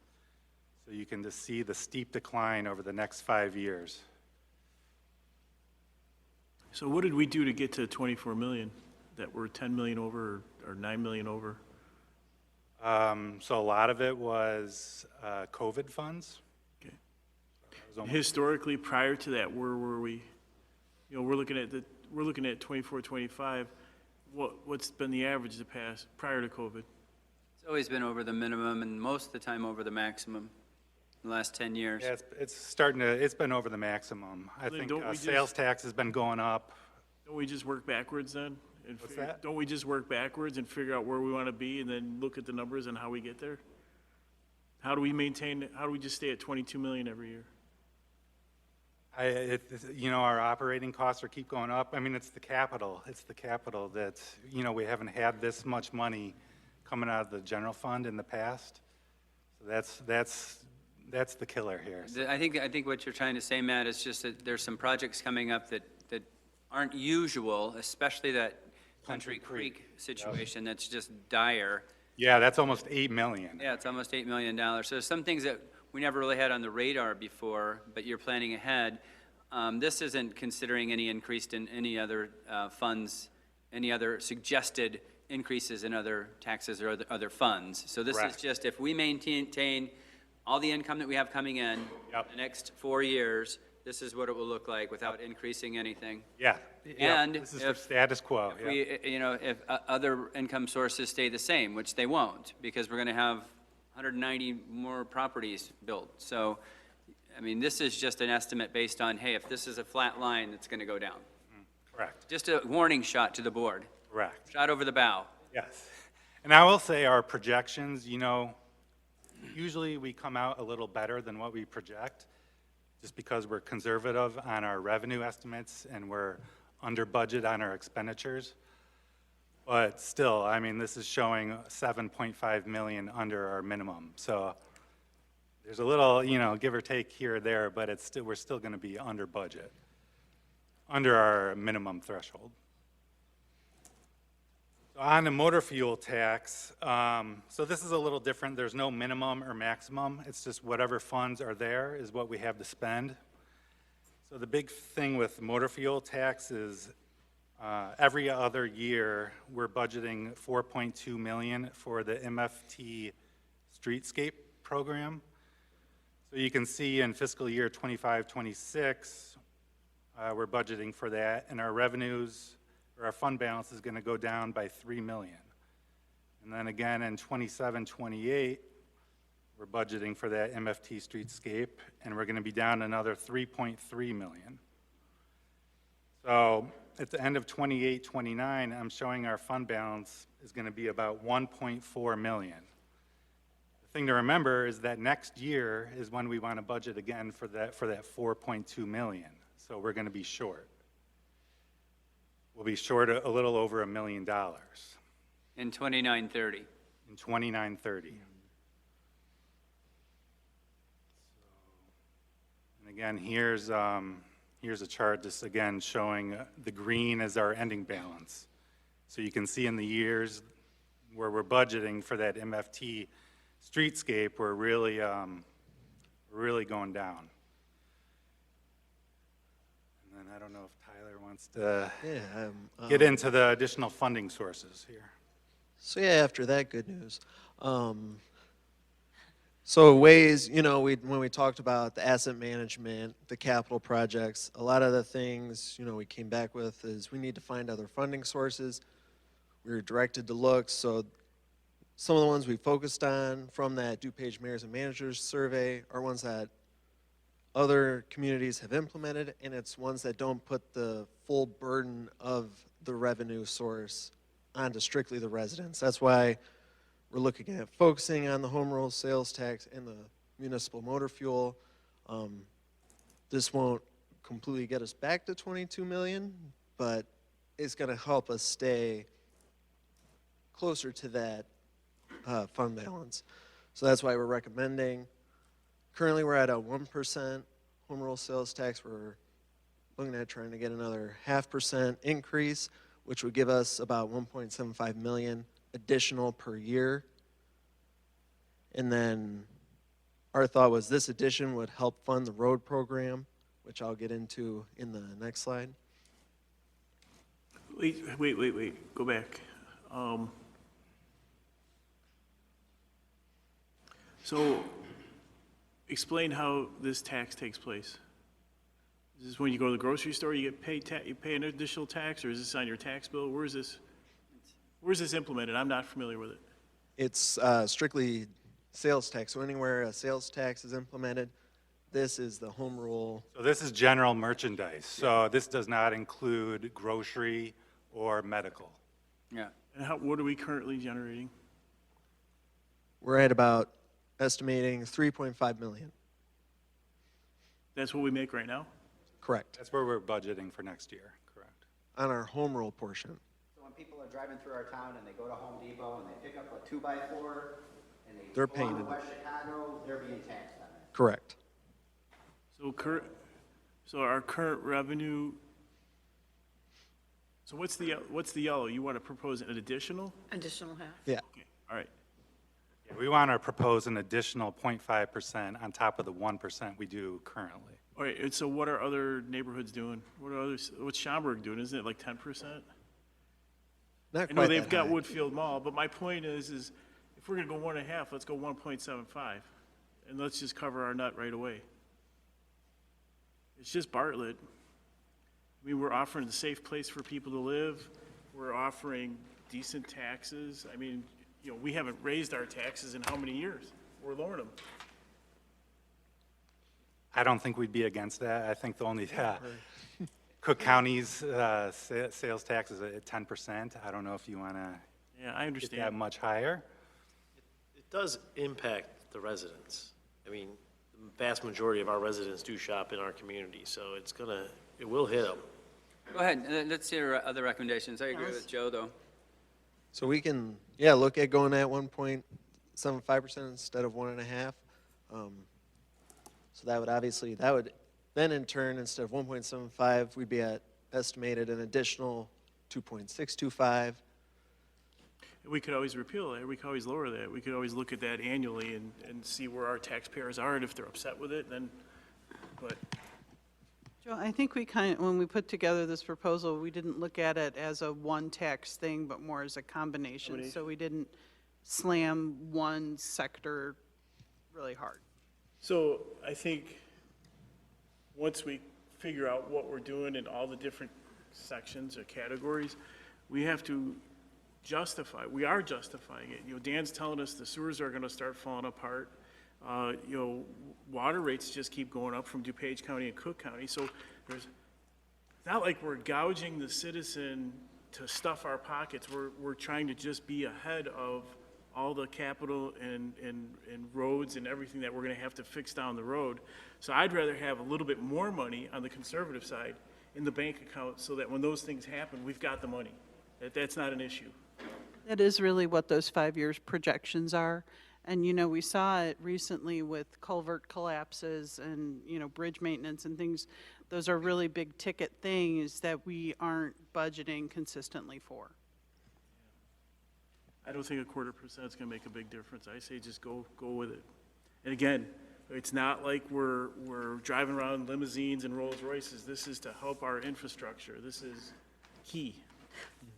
So you can just see the steep decline over the next 5 years. So what did we do to get to 24 million? That we're 10 million over or 9 million over? So a lot of it was COVID funds. Okay. It was almost- Historically, prior to that, where were we? You know, we're looking at 24, 25. What's been the average the past, prior to COVID? It's always been over the minimum and most of the time over the maximum in the last 10 years. Yeah, it's been over the maximum. I Then think don't we sales just- tax has been going up. Don't we just work backwards then? And What's figure- that? Don't we just work backwards and figure out where we want to be and then look at the numbers and how we get there? How do we just stay at 22 million every year? Our operating costs keep going up. I mean, it's the capital. It's the capital that, we haven't had this much money coming out of the general fund in the past. So that's the killer here. I think what you're trying to say, Matt, is just that there's some projects coming up that aren't usual, especially that Country Creek situation that's just dire. Yeah, that's almost 8 million. Yeah, it's almost $8 million. So there's some things that we never really had on the radar before, but you're planning ahead. This isn't considering any increase in any other funds, any other suggested increases in other taxes or other funds. So this is Correct. just if we maintain all the income that we have coming in Yep. the next 4 years, this is what it will look like without increasing anything. Yeah. And This is for if- status quo. If we, if other income sources stay the same, which they won't, because we're going to have 190 more properties built. So, I mean, this is just an estimate based on, hey, if this is a flat line, it's going to go down. Correct. Just a warning shot to the board. Correct. Shot over the bow. Yes. And I will say our projections, usually we come out a little better than what we project, just because we're conservative on our revenue estimates and we're under budget on our expenditures. But still, I mean, this is showing 7.5 million under our minimum. So there's a little, give or take here or there, but we're still going to be under budget, under our minimum threshold. On the motor fuel tax, so this is a little different. There's no minimum or maximum. It's just whatever funds are there is what we have to spend. So the big thing with motor fuel tax is every other year, we're budgeting 4.2 million for the MFT Streetscape program. So you can see in fiscal year 25-26, we're budgeting for that, and our revenues, or our fund balance is going to go down by 3 million. And then again in 27-28, we're budgeting for that MFT Streetscape, and we're going to be down another 3.3 million. So at the end of 28-29, I'm showing our fund balance is going to be about 1.4 million. The thing to remember is that next year is when we want to budget again for that 4.2 million. So we're going to be short. We'll be short a little over $1 million In 29-30. in 29-30. And again, here's a chart just again showing the green is our ending balance. So you can see in the years where we're budgeting for that MFT Streetscape, we're really going down. And then I don't know if Tyler wants to get into the additional funding sources here. So yeah, after that, good news. So ways, when we talked about the asset management, the capital projects, a lot of the things, we came back with is we need to find other funding sources. We were directed to look, so some of the ones we focused on from that DuPage Mayors and Managers survey are ones that other communities have implemented, and it's ones that don't put the full burden of the revenue source onto strictly the residents. That's why we're looking at focusing on the home rule sales tax and the municipal motor fuel. This won't completely get us back to 22 million, but it's going to help us stay closer to that fund balance. So that's why we're recommending. Currently, we're at a 1% home rule sales tax. We're looking at trying to get another 0.5% increase, which would give us about 1.75 million additional per year. And then our thought was this addition would help fund the road program, which I'll get into in the next slide. Wait, go back. So, explain how this tax takes place. Is this when you go to the grocery store, you pay an additional tax, or is this on your tax bill? Where's this implemented? I'm not familiar with it. It's strictly sales tax. So anywhere a sales tax is implemented, this is the home rule. So this is general merchandise. So this does not include grocery or medical. Yeah. And what are we currently generating? We're at about estimating 3.5 million. That's what we make right now? Correct. That's where we're budgeting for next year, correct? On our home rule portion. So when people are driving through our town and they go to Home Depot and they pick up a 2x4 and they They're go on paying to it. West Chicago, they're being taxed on it. Correct. So our current revenue, so what's the yellow? You want to propose an additional? Additional half. Yeah. Okay, all right. Yeah, we want to propose an additional 0.5% on top of the 1% we do currently. All right, and so what are other neighborhoods doing? What's Schaumburg doing? Isn't it like 10%? Not I quite know they've that got high. Woodfield Mall, but my point is if we're gonna go 1.5, let's go 1.75, and let's just cover our nut right away. It's just Bartlett. I mean, we're offering a safe place for people to live. We're offering decent taxes. I mean, you know, we haven't raised our taxes in how many years? We're lowering them. I don't think we'd be against that. I think the only, Cook County's sales tax is at 10%. I don't know if you want to Yeah, I get understand. that much higher. It does impact the residents. I mean, the vast majority of our residents do shop in our community, so it will hit them. Go ahead, let's hear other recommendations. I agree with Joe, though. So we can, look at going at 1.75% instead of 1.5. So that would then in turn, instead of 1.75, we'd be at estimated an additional 2.625. We could always repeal that, we could always lower that, we could always look at that annually and see where our taxpayers are, and if they're upset with it, then, but, Joe, I think when we put together this proposal, we didn't look at it as a one tax thing, but more as a combination. So we didn't slam one sector really hard. so I think once we figure out what we're doing in all the different sections or categories, we have to we are justifying it. You know, Dan's telling us the sewers are gonna start falling apart. You know, water rates just keep going up from DuPage County and Cook County, so it's not like we're gouging the citizen to stuff our pockets. We're trying to just be ahead of all the capital and roads and everything that we're gonna have to fix down the road. So I'd rather have a little bit more money on the conservative side in the bank account so that when those things happen, we've got the money. That's not an issue. That is really what those 5 years projections are. And, you know, we saw it recently with culvert collapses and, you know, bridge maintenance and things. Those are really big ticket things that we aren't budgeting consistently for. I don't think 0.25% is gonna make a big difference. I say just go with it. And again, it's not like we're driving around limousines and Rolls Royces. This is to help our infrastructure. This is key.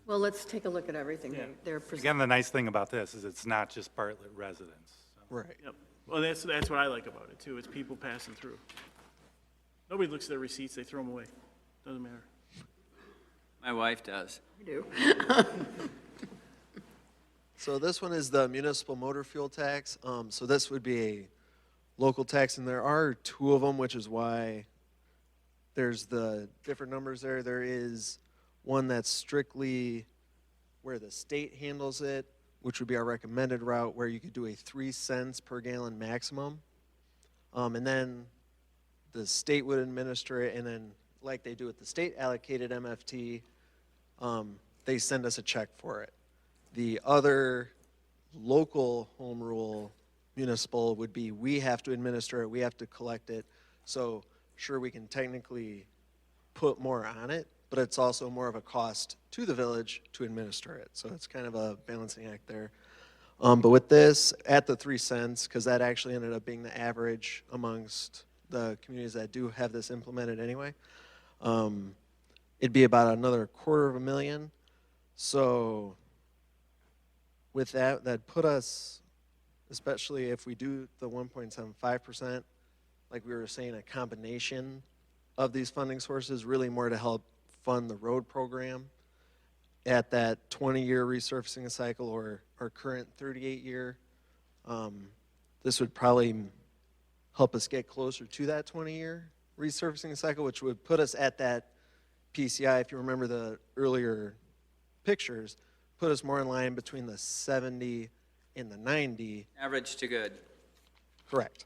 Well, let's take a look at everything Yeah. they're Again, presenting. the nice thing about this is it's not just Bartlett residents. So. Right. Yep. Well, that's what I like about it too. It's people passing through. Nobody looks at their receipts, they throw them away. Doesn't matter. My wife does. We do. So this one is the municipal motor fuel tax. So this would be a local tax, and there are two of them, which is why there's the different numbers there. There is one that's strictly where the state handles it, which would be our recommended route, where you could do a 3 cents per gallon maximum. And then the state would administer it, and then like they do with the state allocated MFT, they send us a check for it. The other local home rule municipal would be we have to administer it, we have to collect it. So sure, we can technically put more on it, but it's also more of a cost to the village to administer it. So it's kind of a balancing act there. But with this, at the 3 cents, because that actually ended up being the average amongst the communities that do have this implemented anyway, it'd be about another $250,000. So with that, that'd put us, especially if we do the 1.75%, like we were saying, a combination of these funding sources, really more to help fund the road program at that 20-year resurfacing cycle or our current 38-year. This would probably help us get closer to that 20-year resurfacing cycle, which would put us at that PCI, if you remember the earlier pictures, put us more in line between the 70 and the 90. Average to good. Correct.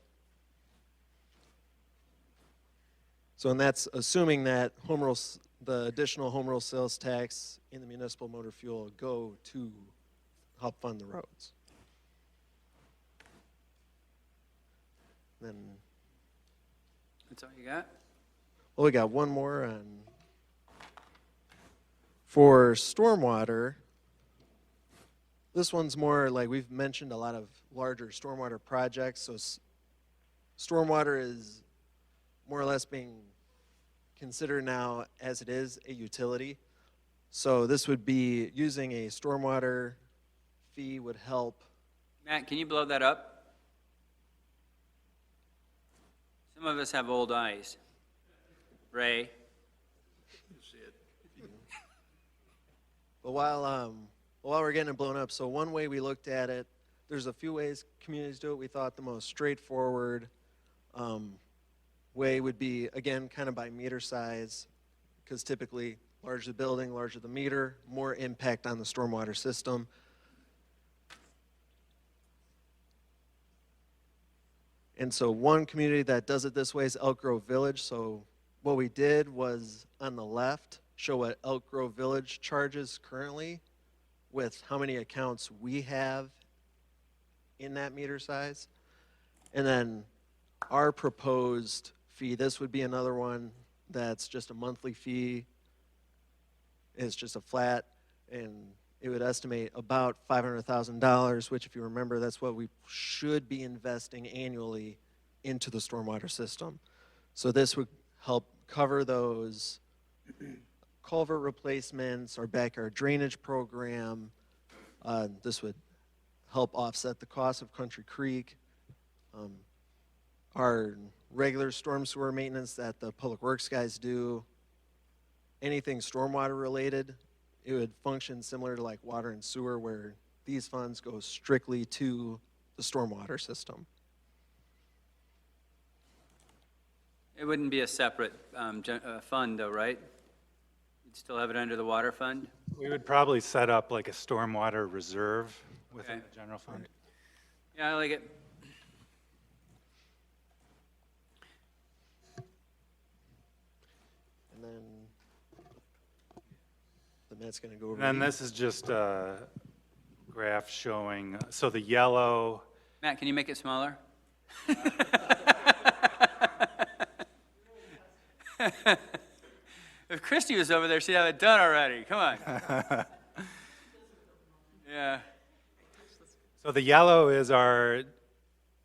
So, and that's assuming that the additional home rule sales tax in the municipal motor fuel go to help fund the roads. Then, That's all you got? well, we got one more on, for stormwater. This one's more like we've mentioned a lot of larger stormwater projects. So stormwater is more or less being considered now as it is a utility. So this would be using a stormwater fee would help. Matt, can you blow that up? Some of us have old eyes. Ray? But while we're getting it blown up, so one way we looked at it, there's a few ways communities do it. We thought the most straightforward way would be, again, kind of by meter size, because typically larger the building, larger the meter, more impact on the stormwater system. And so one community that does it this way is Elk Grove Village. So what we did was on the left, show what Elk Grove Village charges currently with how many accounts we have in that meter size. And then our proposed fee, this would be another one that's just a monthly fee. It's just a flat, and it would estimate about $500,000, which if you remember, that's what we should be investing annually into the stormwater system. So this would help cover those culvert replacements, our backyard drainage program. This would help offset the cost of Country Creek. Our regular storm sewer maintenance that the public works guys do, anything stormwater related, it would function similar to like water and sewer, where these funds go strictly to the stormwater system. It wouldn't be a separate fund though, right? You'd still have it under the water fund? We would probably set up like a stormwater reserve within Okay. the general fund. Yeah, I like it. And then Matt's going to go over. And then this is just a graph showing, so the yellow, Matt, can you make it smaller? If Christy was over there, she'd have it done already. Come on. Yeah. so the yellow is our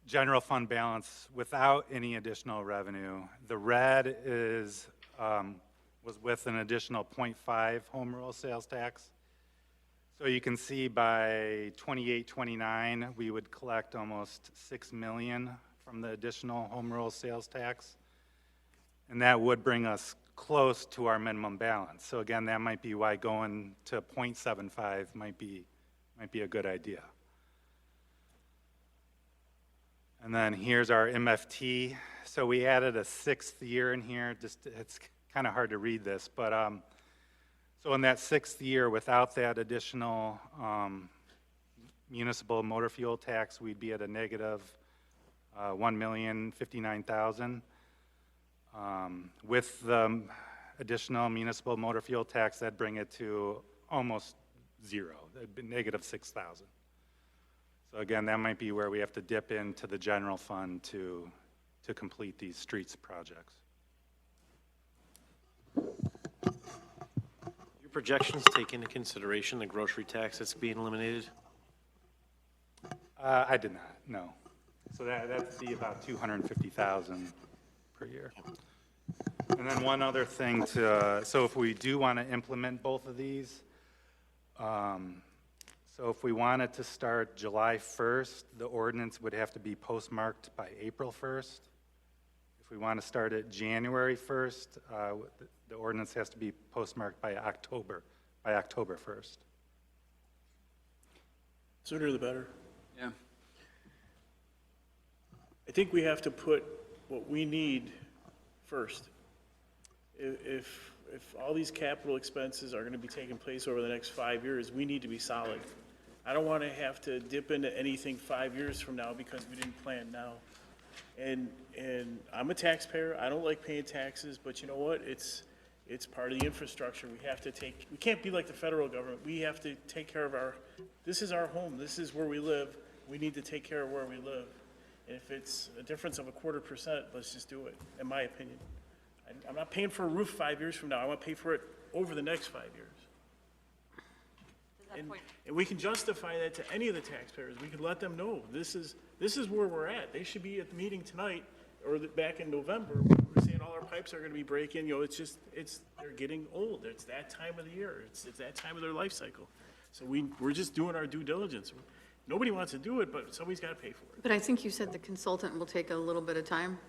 general fund balance without any additional revenue. The red is, was with an additional 0.5 home rule sales tax. So you can see by 28, 29, we would collect almost $6 million from the additional home rule sales tax. And that would bring us close to our minimum balance. So again, that might be why going to 0.75 might be a good idea. And then here's our MFT. So we added a 6th year in here. Just, it's kind of hard to read this, but so in that 6th year, without that additional municipal motor fuel tax, we'd be at a negative $1,059,000. With the additional municipal motor fuel tax, that'd bring it to almost zero, it'd be negative 6,000. So again, that might be where we have to dip into the general fund to complete these streets projects. Your projections take into consideration the grocery tax that's being eliminated? I did not, no. So that'd be about 250,000 per year. And then one other thing so if we do want to implement both of these, so if we wanted to start July 1st, the ordinance would have to be postmarked by April 1st. If we want to start it January 1st, the ordinance has to be postmarked by October 1st. Sooner the better. Yeah. I think we have to put what we need first. If all these capital expenses are gonna be taking place over the next 5 years, we need to be solid. I don't wanna have to dip into anything 5 years from now because we didn't plan now. And I'm a taxpayer, I don't like paying taxes, but you know what? It's part of the infrastructure. We can't be like the federal government. We have to take care of this is our home, this is where we live. We need to take care of where we live. And if it's a difference of 1/4%, let's just do it, in my opinion. I'm not paying for a roof 5 years from now. I want to pay for it over the next 5 years. And we can justify that to any of the taxpayers. We can let them know, this is where we're at. They should be at the meeting tonight, or back in November, we're saying all our pipes are gonna be breaking, they're getting old. It's that time of the year. It's that time of their life cycle. So we're just doing our due diligence. Nobody wants to do it, but somebody's gotta pay for it. But I think you said the consultant will take a little bit of time.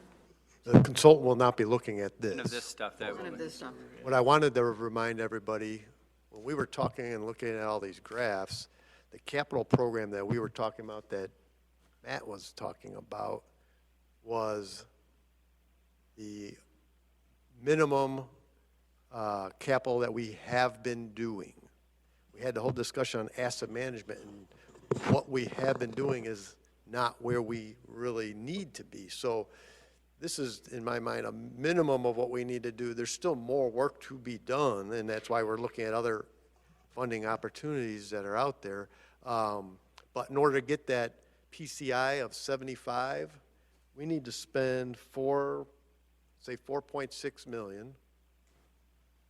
The consultant will not be looking at None of this this. stuff that None of this stuff. What I wanted to remind everybody, when we were talking and looking at all these graphs, the capital program that we were talking about, that Matt was talking about, was the minimum capital that we have been doing. We had the whole discussion on asset management, and what we have been doing is not where we really need to be. So this is, in my mind, a minimum of what we need to do. There's still more work to be done, and that's why we're looking at other funding opportunities that are out there. But in order to get that PCI of 75, we need to spend say 4.6 million.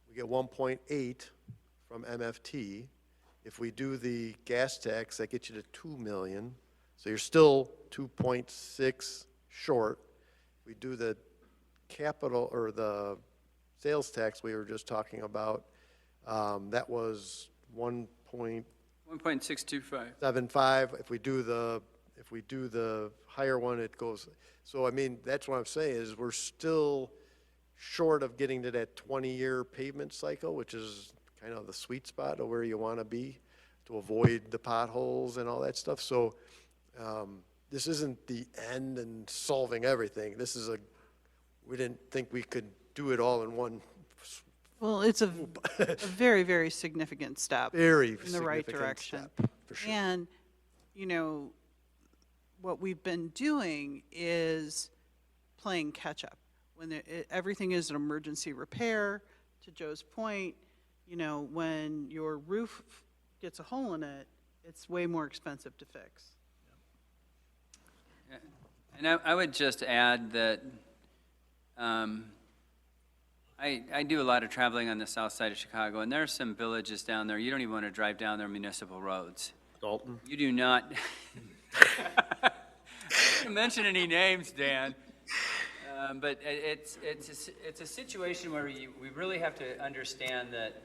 We get 1.8 from MFT. If we do the gas tax, that gets you to 2 million. So you're still 2.6 short. We do the capital, or the sales tax we were just talking about, that was 1.625. 1.75. If we do the higher one, it goes. So I mean, that's what I'm saying, is we're still short of getting to that 20-year pavement cycle, which is kind of the sweet spot of where you want to be to avoid the potholes and all that stuff. So this isn't the end and solving everything. We didn't think we could do it all in one. Well, it's a very, very significant step Very in the right significant direction. step, for sure. And, what we've been doing is playing catch-up. When everything is an emergency repair, to Joe's point, when your roof gets a hole in it, it's way more expensive to fix. And I would just add that I do a lot of traveling on the south side of Chicago, and there are some villages down there, you don't even want to drive down their municipal roads. Dalton? You do not. I don't mention any names, Dan. But it's a situation where we really have to understand that,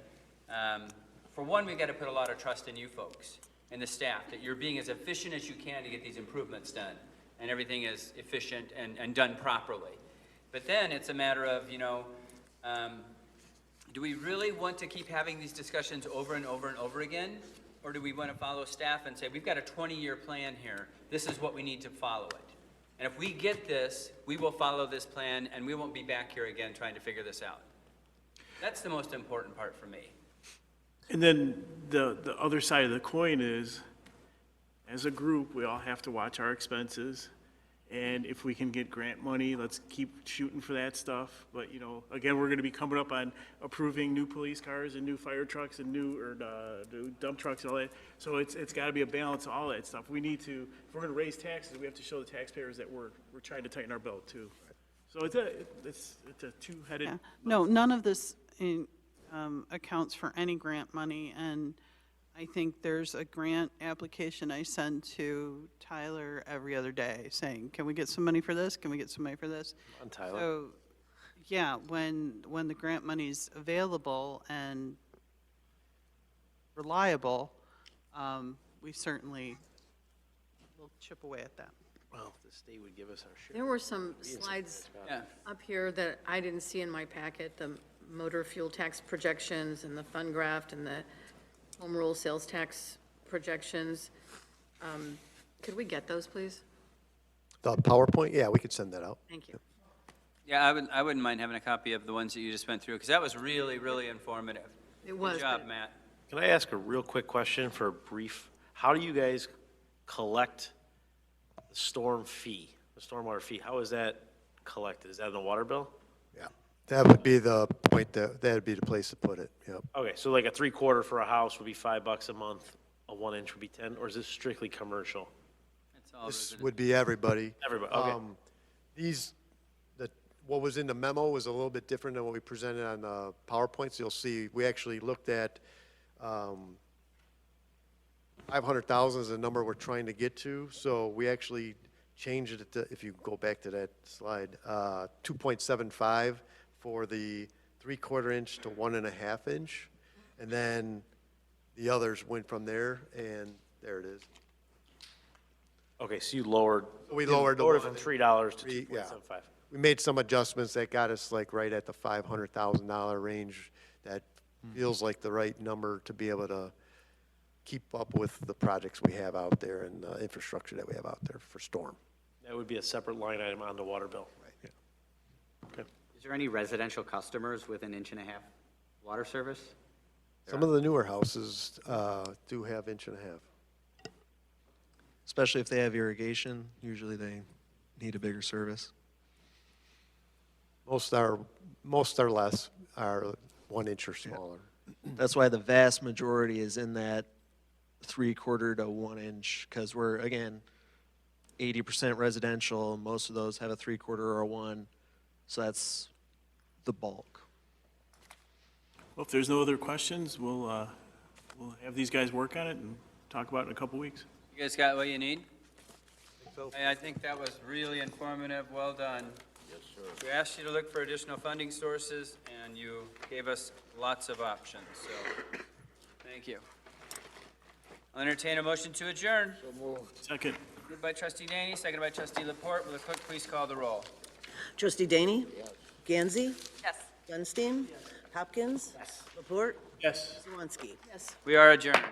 for one, we've got to put a lot of trust in you folks and the staff, that you're being as efficient as you can to get these improvements done, and everything is efficient and done properly. But then it's a matter of, do we really want to keep having these discussions over and over and over again? Or do we want to follow staff and say, we've got a 20-year plan here, this is what we need to follow it. And if we get this, we will follow this plan, and we won't be back here again trying to figure this out. That's the most important part for me. And then the other side of the coin is, as a group, we all have to watch our expenses. And if we can get grant money, let's keep shooting for that stuff. But, again, we're going to be coming up on approving new police cars and new fire trucks and new dump trucks and all that. So it's got to be a balance of all that stuff. We need to, if we're going to raise taxes, we have to show the taxpayers that we're trying to tighten our belt too. So it's a two-headed. Yeah. No, none of this, accounts for any grant money, and I think there's a grant application I send to Tyler every other day saying, can we get some money for this? Can we get some money for this? On Tyler. So, yeah, when the grant money's available and reliable, we certainly will chip away at that. Well, if the state would give us our share. There were some slides Yeah. up here that I didn't see in my packet, the motor fuel tax projections and the fund graft and the home rule sales tax projections. Could we get those, please? The PowerPoint, yeah, we could send that out. Thank you. Yeah, I wouldn't mind having a copy of the ones that you just went through, because that was really, really informative. It was, Good job, but- Matt. Can I ask a real quick question for a brief? How do you guys collect the storm fee, the stormwater fee? How is that collected? Is that in the water bill? Yeah. That would be the point, that'd be the place to put it, yep. Okay, so like a 3/4 for a house would be $5 a month, a 1-inch would be 10, or is this strictly commercial? It's all This resident- would be everybody. Everybody, okay. What was in the memo was a little bit different than what we presented on the PowerPoints. You'll see, we actually looked at, 500,000 is the number we're trying to get to, so we actually changed it to, if you go back to that slide, 2.75 for the 3/4 inch to 1.5 inch, and then the others went from there, and there it is. Okay, so you lowered. We lowered the Lowered it one- from $3 to Yeah. 2.75. We made some adjustments that got us like right at the $500,000 range. That feels like the right number to be able to keep up with the projects we have out there and the infrastructure that we have out there for storm. That would be a separate line item on the water bill. Right. Okay. Is there any residential customers with an 1.5-inch water service? Some of the newer houses do have 1.5 inch. Especially if they have irrigation, usually they need a bigger service. Most are less, are 1 inch or smaller. That's why the vast majority is in that 3/4 to 1 inch, because we're, again, 80% residential. Most of those have a 3/4 or a 1, so that's the bulk. Well, if there's no other questions, we'll have these guys work on it and talk about it in a couple weeks. You guys got what you need? I think that was really informative, well done. Yes, sir. We asked you to look for additional funding sources, and you gave us lots of options, so, thank you. I'll entertain a motion to adjourn. Second. Moved by trustee Daney, seconded by trustee LaPorte. Will the clerk please call the roll? Trustee Daney? Gansey? Yes. Gunstein? Hopkins? LaPorte? Yes. Swansky? Yes. We are adjourned.